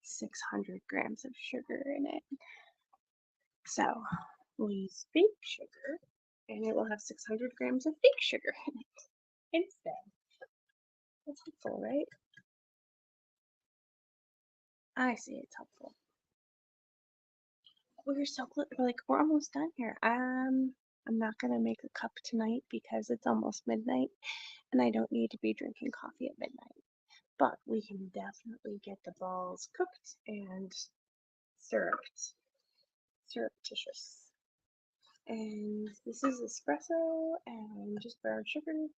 Speaker 1: 600 grams of sugar in it. So we'll use fake sugar, and it will have 600 grams of fake sugar in it instead. That's helpful, right? I see it's helpful. We're so close. We're almost done here. I'm not gonna make a cup tonight because it's almost midnight, and I don't need to be drinking coffee at midnight. But we can definitely get the balls cooked and surreptitious. And this is espresso and just brown sugar.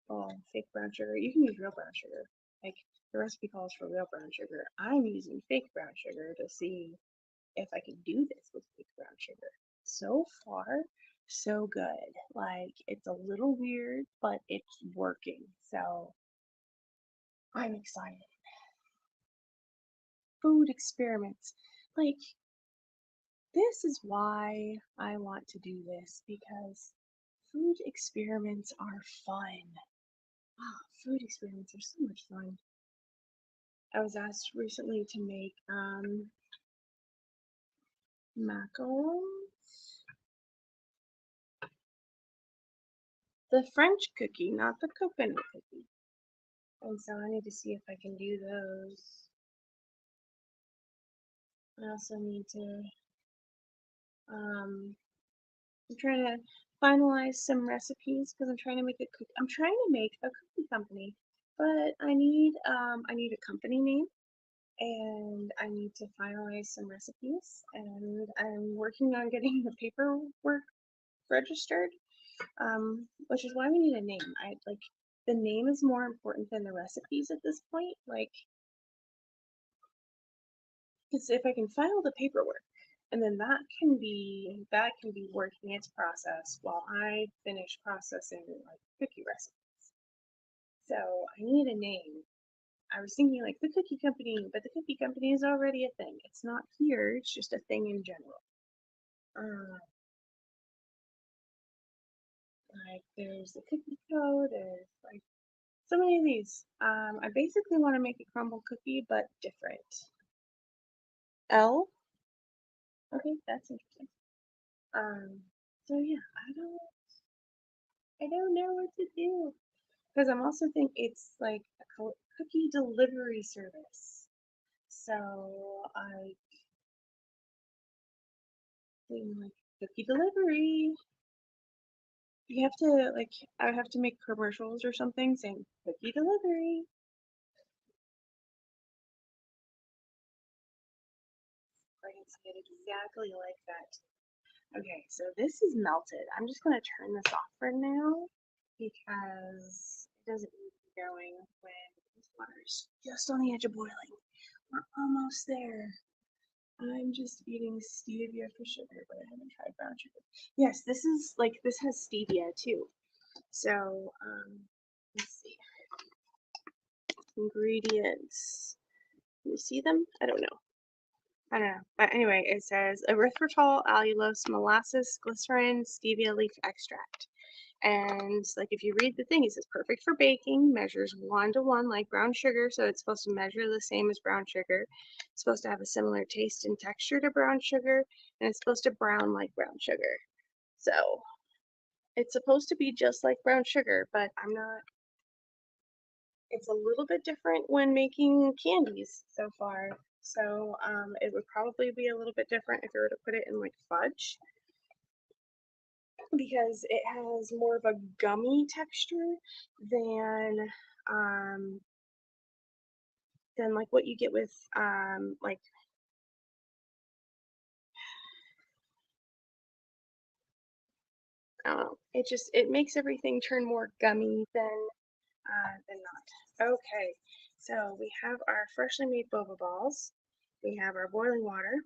Speaker 1: Oh, fake brown sugar. You can use real brown sugar. Like the recipe calls for real brown sugar. I'm using fake brown sugar to see if I can do this with fake brown sugar. So far, so good. Like it's a little weird, but it's working. So I'm excited. Food experiments. Like this is why I want to do this, because food experiments are fun. Ah, food experiments are so much fun. I was asked recently to make macarons. The French cookie, not the coconut cookie. And so I need to see if I can do those. I also need to I'm trying to finalize some recipes because I'm trying to make a cookie company, but I need a company name, and I need to finalize some recipes, and I'm working on getting the paperwork registered, which is why we need a name. The name is more important than the recipes at this point, like, because if I can file the paperwork, and then that can be working its process while I finish processing like cookie recipes. So I need a name. I was thinking like the cookie company, but the cookie company is already a thing. It's not here, it's just a thing in general. Like there's the cookie code, there's like so many of these. I basically want to make a crumble cookie, but different. L? Okay, that's interesting. So yeah, I don't know what to do. Because I'm also thinking it's like a cookie delivery service. So I think like cookie delivery. You have to like I would have to make commercials or something saying cookie delivery. I can see it exactly like that. Okay, so this is melted. I'm just going to turn this off for now because it doesn't need to be going when this water is just on the edge of boiling. We're almost there. I'm just eating stevia for sugar, but I haven't tried brown sugar. Yes, this is like, this has stevia too. So, let's see. Ingredients. Can you see them? I don't know. But anyway, it says erythritol, allulose, molasses, glycerin, stevia leaf extract. And like if you read the thing, it says perfect for baking, measures 1 to 1 like brown sugar, so it's supposed to measure the same as brown sugar. It's supposed to have a similar taste and texture to brown sugar, and it's supposed to brown like brown sugar. So it's supposed to be just like brown sugar, but I'm not. It's a little bit different when making candies so far. So it would probably be a little bit different if you were to put it in like fudge, because it has more of a gummy texture than like what you get with like I don't know. It makes everything turn more gummy than not. Okay, so we have our freshly made boba balls. We have our boiling water.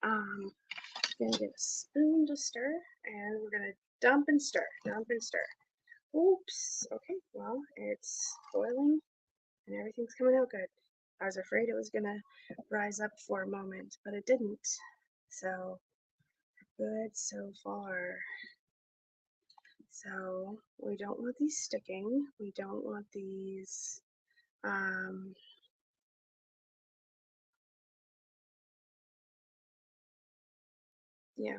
Speaker 1: Gonna get a spoon to stir, and we're gonna dump and stir, dump and stir. Oops. Okay, well, it's boiling and everything's coming out good. I was afraid it was gonna rise up for a moment, but it didn't. So, good so far. So, we don't want these sticking. We don't want these, yeah,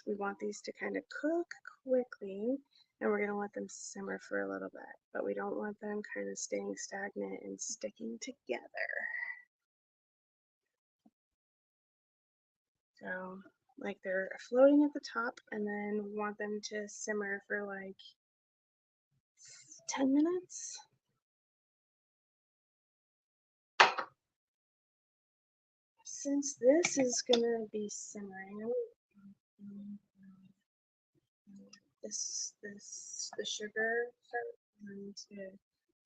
Speaker 1: we want these to kind of cook quickly, and we're gonna let them simmer for a little bit, but we don't want them kind of staying stagnant and sticking together. So, like they're floating at the top, and then we want them to simmer for like 10 minutes. Since this is gonna be simmering, the sugar start going to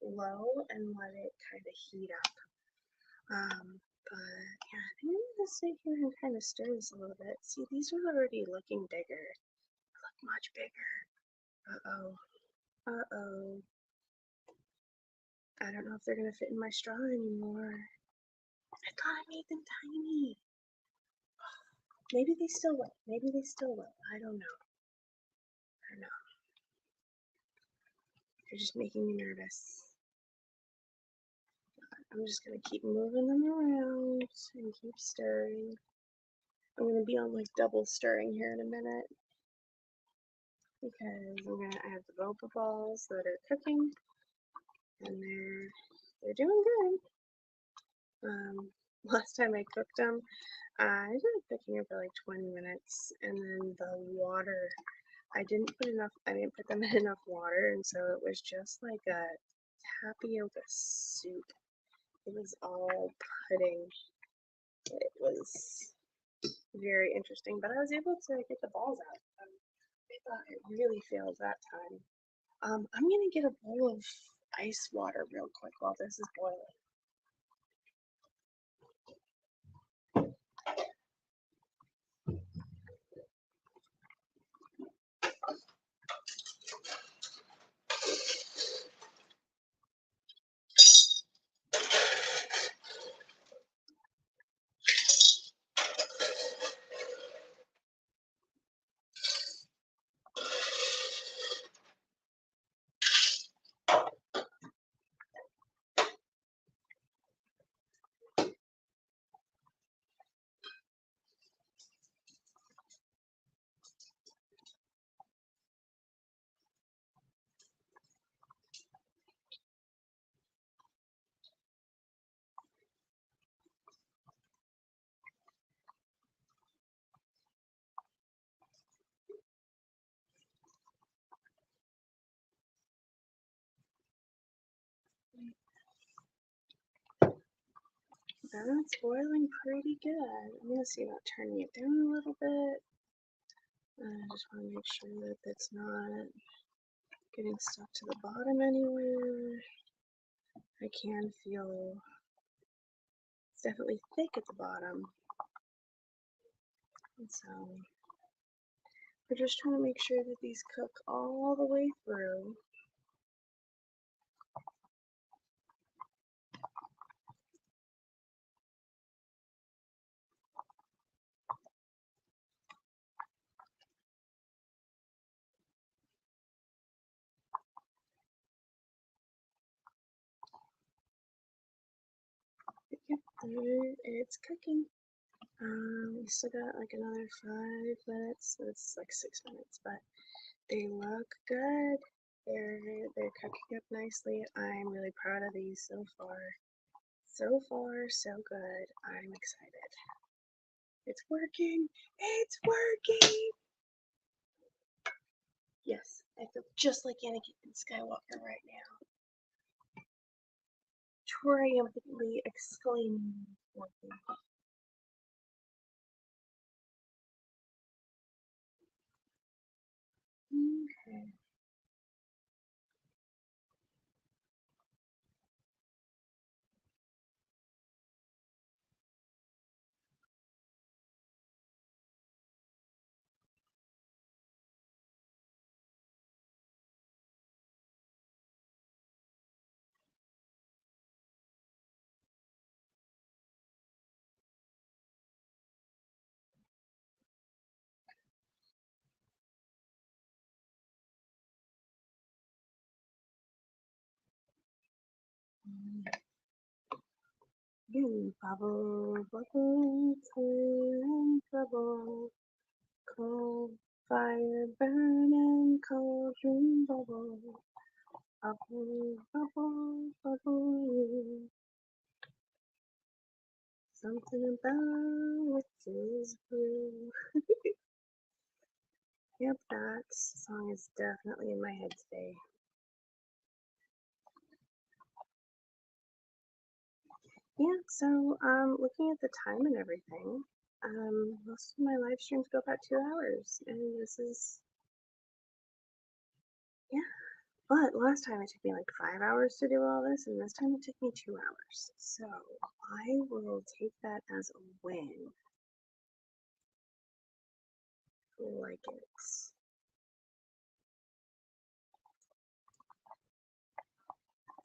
Speaker 1: low and let it kind of heat up. But yeah, I think I'm gonna sit here and kind of stir this a little bit. See, these are already looking bigger. They look much bigger. Uh-oh. Uh-oh. I don't know if they're gonna fit in my straw anymore. I thought I made them tiny. Maybe they still will. Maybe they still will. I don't know. I don't know. They're just making me nervous. I'm just gonna keep moving them around and keep stirring. I'm gonna be on like double stirring here in a minute because I'm gonna add the boba balls that are cooking, and they're doing good. Last time I cooked them, I ended up cooking them for like 20 minutes, and then the water, I didn't put them in enough water, and so it was just like a tapioca soup. It was all pudding. It was very interesting, but I was able to get the balls out. I thought it really failed that time. I'm gonna get a bowl of ice water real quick while this is boiling. That's boiling pretty good. I'm gonna see about turning it down a little bit. I just want to make sure that it's not getting stuck to the bottom anywhere. I can feel it's definitely thick at the bottom. And so we're just trying to make sure that these cook all the way through. Yep, it's cooking. We still got like another 5 minutes. So it's like 6 minutes, but they look good. They're cooking up nicely. I'm really proud of these so far. So far, so good. I'm excited. It's working. It's working. Yes, I feel just like Anakin Skywalker right now. Triumphantly exclaiming. Okay. Bubble, bubble, turn trouble, cold fire burning, cauldron bubble, bubble, bubble, bubble. Something about it is blue. Yep, that song is definitely in my head today. Yeah, so looking at the time and everything, most of my live streams go about 2 hours, and this is, yeah. But last time it took me like 5 hours to do all this, and this time it took me 2 hours. So I will take that as a win. Like it.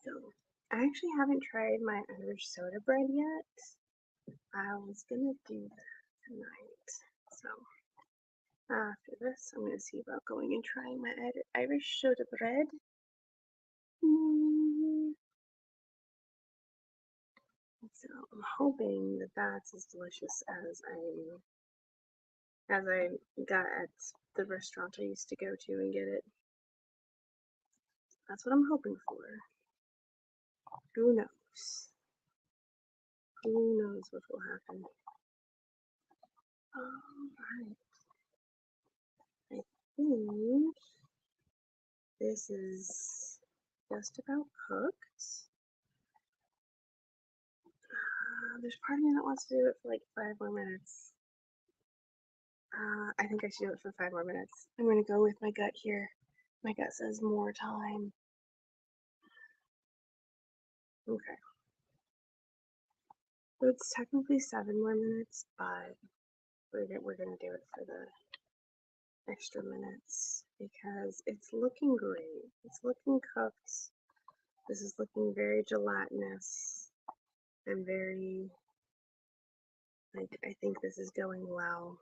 Speaker 1: So I actually haven't tried my Irish soda bread yet. I was gonna do that tonight. So after this, I'm gonna see about going and trying my Irish soda bread. So I'm hoping that that's as delicious as I got at the restaurant I used to go to and get it. That's what I'm hoping for. Who knows? Who knows what will happen? Alright. I think this is just about cooked. There's part of me that wants to do it for like 5 more minutes. I think I should do it for 5 more minutes. I'm gonna go with my gut here. My gut says more time. Okay. So it's technically 7 more minutes, but we're gonna do it for the extra minutes because it's looking great. It's looking cooked. This is looking very gelatinous and very, like, I think this is going well.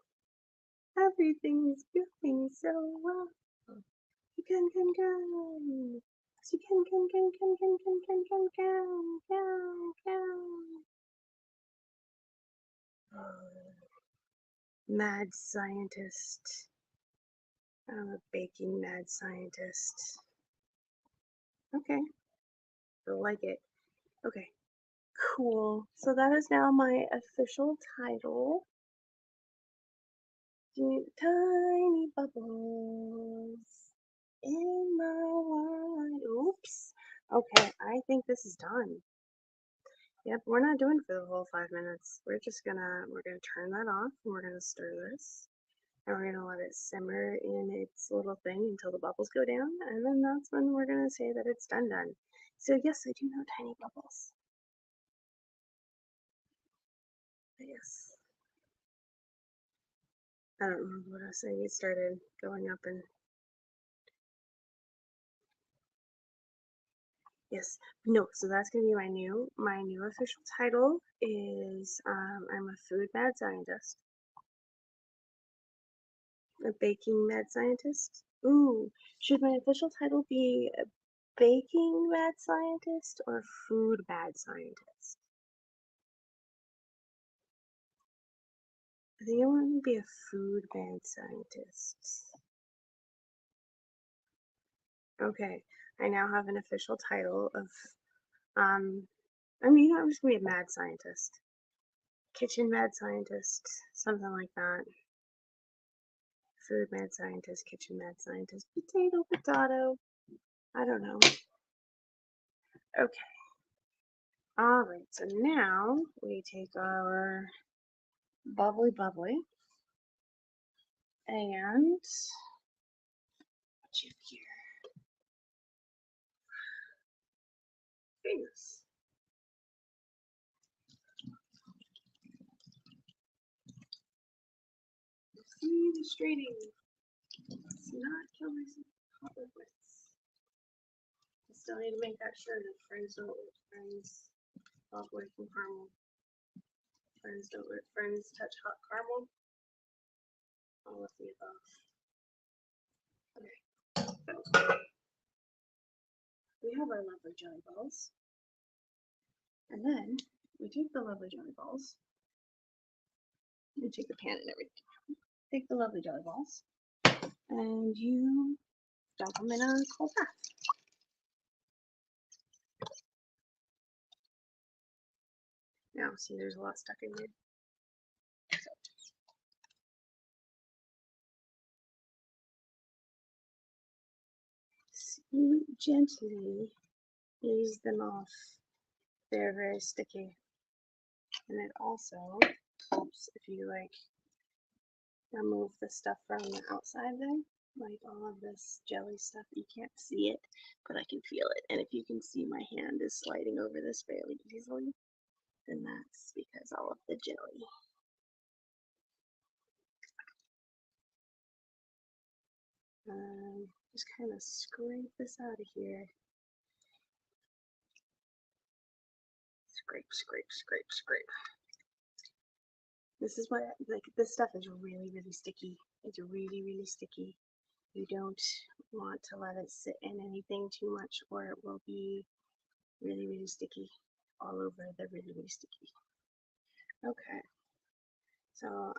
Speaker 1: Everything is going so well. You can go. You can. Mad scientist. I'm a baking mad scientist. Okay. I like it. Okay. Cool. So that is now my official title. Tiny bubbles in my wine. Oops. Okay, I think this is done. Yep, we're not doing for the whole 5 minutes. We're gonna turn that off and we're gonna stir this. And we're gonna let it simmer in its little thing until the bubbles go down, and then that's when we're gonna say that it's done. So yes, I do know tiny bubbles. But yes. I don't remember what I was saying. It started going up and yes. No, so that's gonna be my new official title is I'm a food mad scientist. A baking mad scientist? Ooh, should my official title be a baking mad scientist or food mad scientist? I think I want to be a food mad scientist. Okay, I now have an official title of, I'm just gonna be a mad scientist. Kitchen mad scientist, something like that. Food mad scientist, kitchen mad scientist, potato, potato. I don't know. Okay. Alright, so now we take our bubbly and put you here. Fingers. See the straining. Let's not kill myself with hot liquids. I still need to make that sure that friends don't let friends walk away from caramel. Friends don't let friends touch hot caramel. All of the above. Okay, so we have our lovely jelly balls. And then we take the lovely jelly balls. You take the pan and everything. Take the lovely jelly balls. And you dump them in a cold bath. Now, see, there's a lot stuck in here. So, gently ease them off. They're very sticky. And it also helps if you like remove the stuff from the outside there. Like all of this jelly stuff, you can't see it, but I can feel it. And if you can see my hand is sliding over this fairly easily, then that's because all of the jelly. Just kind of scrape this out of here. Scrape, scrape, scrape, scrape. This is what, like, this stuff is really, really sticky. It's really, really sticky. You don't want to let it sit in anything too much or it will be really, really sticky all over the really, really sticky. Okay. So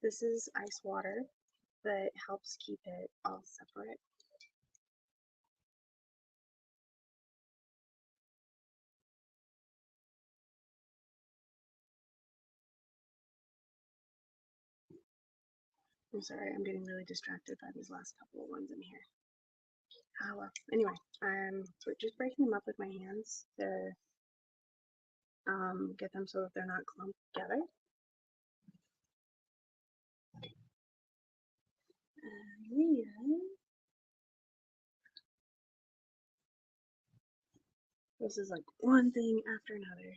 Speaker 1: this is ice water that helps keep it all separate. I'm sorry, I'm getting really distracted by these last couple of ones in here. Oh well. Anyway, I'm just breaking them up with my hands to get them so that they're not clumped together. And then this is like one thing after another.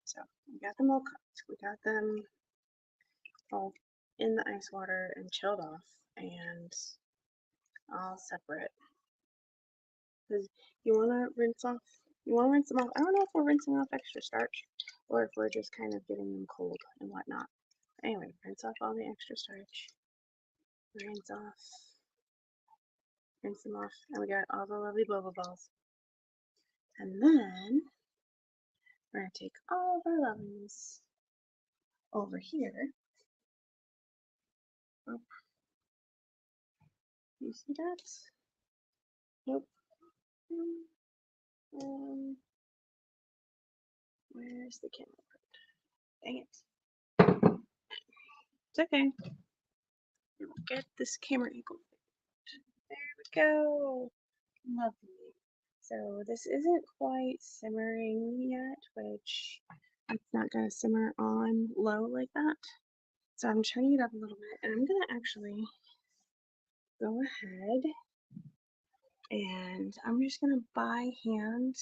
Speaker 1: So we got them all cooked. We got them all in the ice water and chilled off and all separate. Because you want to rinse them off. I don't know if we're rinsing off extra starch or if we're just kind of getting them cold and whatnot. Anyway, rinse off all the extra starch. Rinse them off, and we got all the lovely boba balls. And then we're going to take all of our lovelies over here. Oh, you see that? Nope. Where's the camera? Dang it. It's okay. We'll get this camera angle. There we go. Lovely. So this isn't quite simmering yet, which it's not going to simmer on low like that. So I'm turning it up a little bit, and I'm going to actually go ahead and I'm just going to by hand,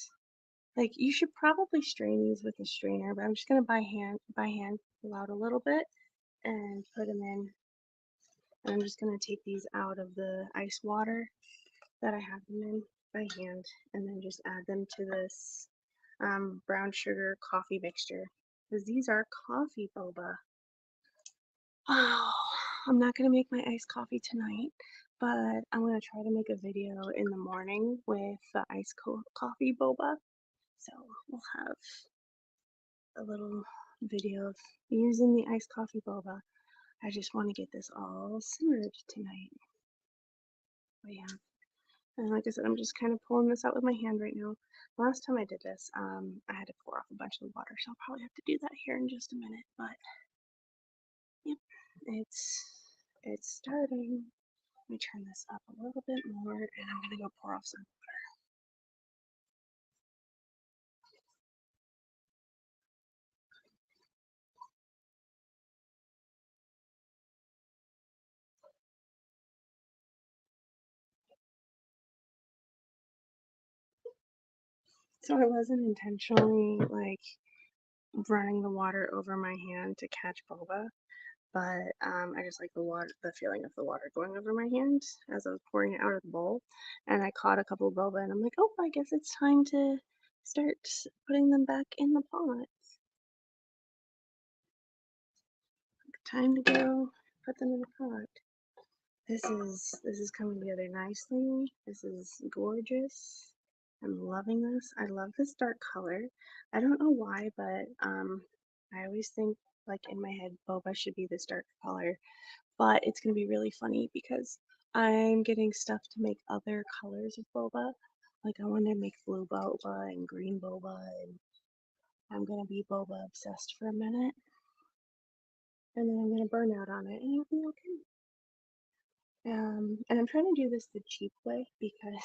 Speaker 1: like you should probably strain these with a strainer, but I'm just going to by hand pull out a little bit and put them in. And I'm just going to take these out of the ice water that I have them in by hand, and then just add them to this brown sugar coffee mixture, because these are coffee boba. Oh, I'm not going to make my iced coffee tonight, but I'm going to try to make a video in the morning with the iced coffee boba. So we'll have a little video of using the iced coffee boba. I just want to get this all simmered tonight. But yeah. And like I said, I'm just kind of pulling this out with my hand right now. Last time I did this, I had to pour off a bunch of the water, so I'll probably have to do that here in just a minute. But yep, it's starting. Let me turn this up a little bit more, and I'm gonna go pour off some water. So I wasn't intentionally like running the water over my hand to catch boba, but I just like the feeling of the water going over my hand as I was pouring it out of the bowl, and I caught a couple of boba, and I'm like, oh, I guess it's time to start putting them back in the pot. Time to go put them in the pot. This is coming together nicely. This is gorgeous. I'm loving this. I love this dark color. I don't know why, but I always think like in my head boba should be this dark color, but it's gonna be really funny because I'm getting stuff to make other colors of boba. Like I want to make blue boba and green boba, and I'm gonna be boba obsessed for a minute, and then I'm gonna burn out on it, and it'll be okay. And I'm trying to do this the cheap way because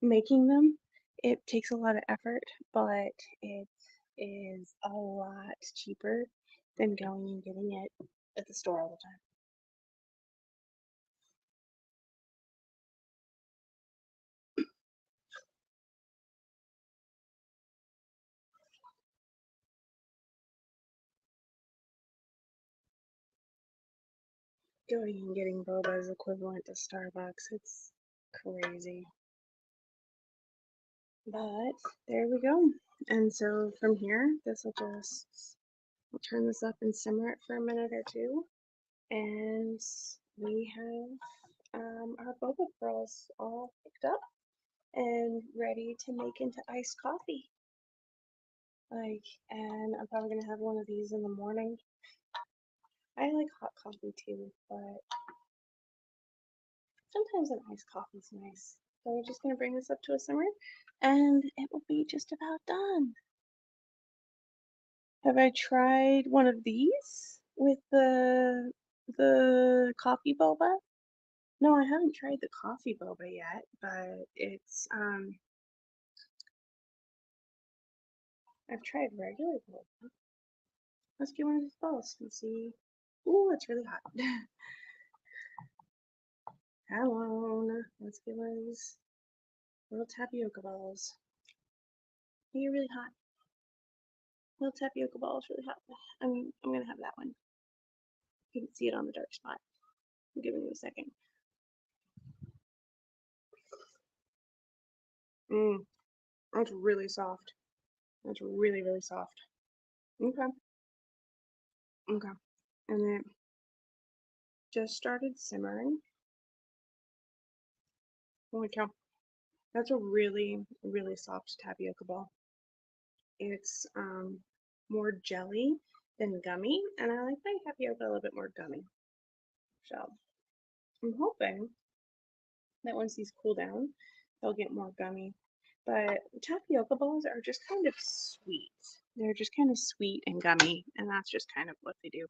Speaker 1: making them, it takes a lot of effort, but it is a lot cheaper than going and getting it at the store all the time. Going and getting boba is equivalent to Starbucks. It's crazy. But there we go. And so from here, this will just, we'll turn this up and simmer it for a minute or two. And we have our boba pearls all picked up and ready to make into iced coffee. Like, and I'm probably gonna have one of these in the morning. I like hot coffee too, but sometimes an iced coffee's nice. So we're just gonna bring this up to a simmer, and it will be just about done. Have I tried one of these with the coffee boba? No, I haven't tried the coffee boba yet, but it's I've tried regular boba. Let's get one of these balls and see. Ooh, it's really hot. Hello. Let's get one of these little tapioca balls. You're really hot. Little tapioca balls, really hot. I'm gonna have that one. You can see it on the dark spot. I'm giving you a second. That's really soft. That's really, really soft. Okay. Okay. And it just started simmering. Holy cow. That's a really, really soft tapioca ball. It's more jelly than gummy, and I like my tapioca a little bit more gummy. So I'm hoping that once these cool down, they'll get more gummy. But tapioca balls are just kind of sweet. They're just kind of sweet and gummy, and that's just kind of what they do.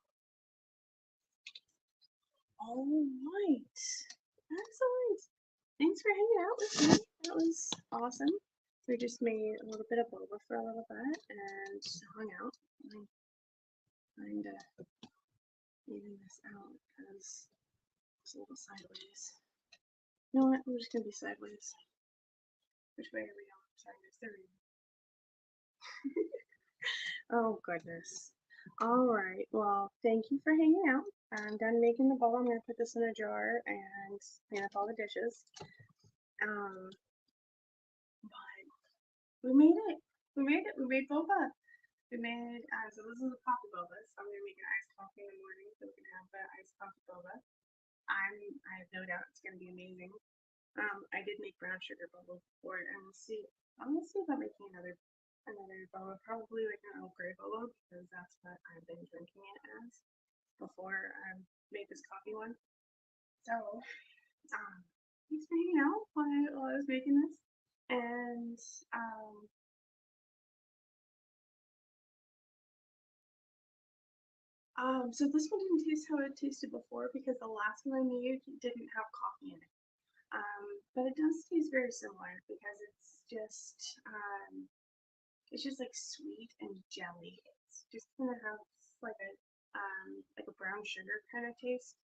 Speaker 1: All right. Excellent. Thanks for hanging out with me. That was awesome. we just made a little bit of boba for a little bit and hung out. I'm kind of eating this out because it's a little sideways. You know what? I'm just gonna be sideways. Which way are we going? Sideways. There we go. Oh goodness. Alright, well, thank you for hanging out. I'm done making the bowl. I'm gonna put this in a jar and clean up all the dishes. But we made it. We made it. We made boba. We made, so this is a coffee boba, so I'm gonna make an iced coffee in the morning so we can have the iced coffee boba. I have no doubt it's gonna be amazing. I did make brown sugar boba before, and we'll see. I'm gonna see about making another boba, probably like an Earl Grey boba, because that's what I've been drinking it as before I made this coffee one. So, thanks for hanging out while I was making this, and so this one didn't taste how it tasted before because the last one I made didn't have coffee in it. But it does taste very similar because it's just like sweet and jelly. It's just kind of has like a brown sugar kind of taste.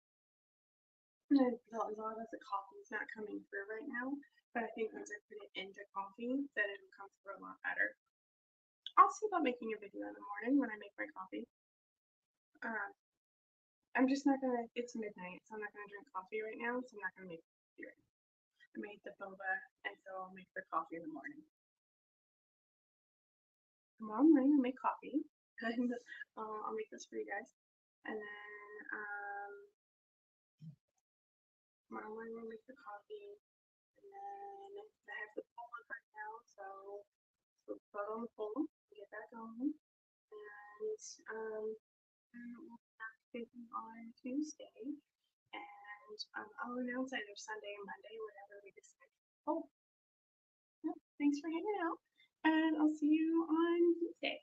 Speaker 1: And a lot of the coffee is not coming through right now, but I think once I put it into coffee, then it'll come through a lot better. I'll see about making a video in the morning when I make my coffee. I'm just not gonna, it's midnight, so I'm not gonna drink coffee right now, so I'm not gonna make coffee right now. I made the boba, and so I'll make the coffee in the morning. Tomorrow morning I'll make coffee, and I'll make this for you guys. And then, tomorrow morning we'll make the coffee, and then I have the poll up right now, so we'll put on the poll, get that going, and we'll have baking on Tuesday, and I'll announce either Sunday or Monday, whatever we decide. Oh, yeah, thanks for hanging out, and I'll see you on Tuesday.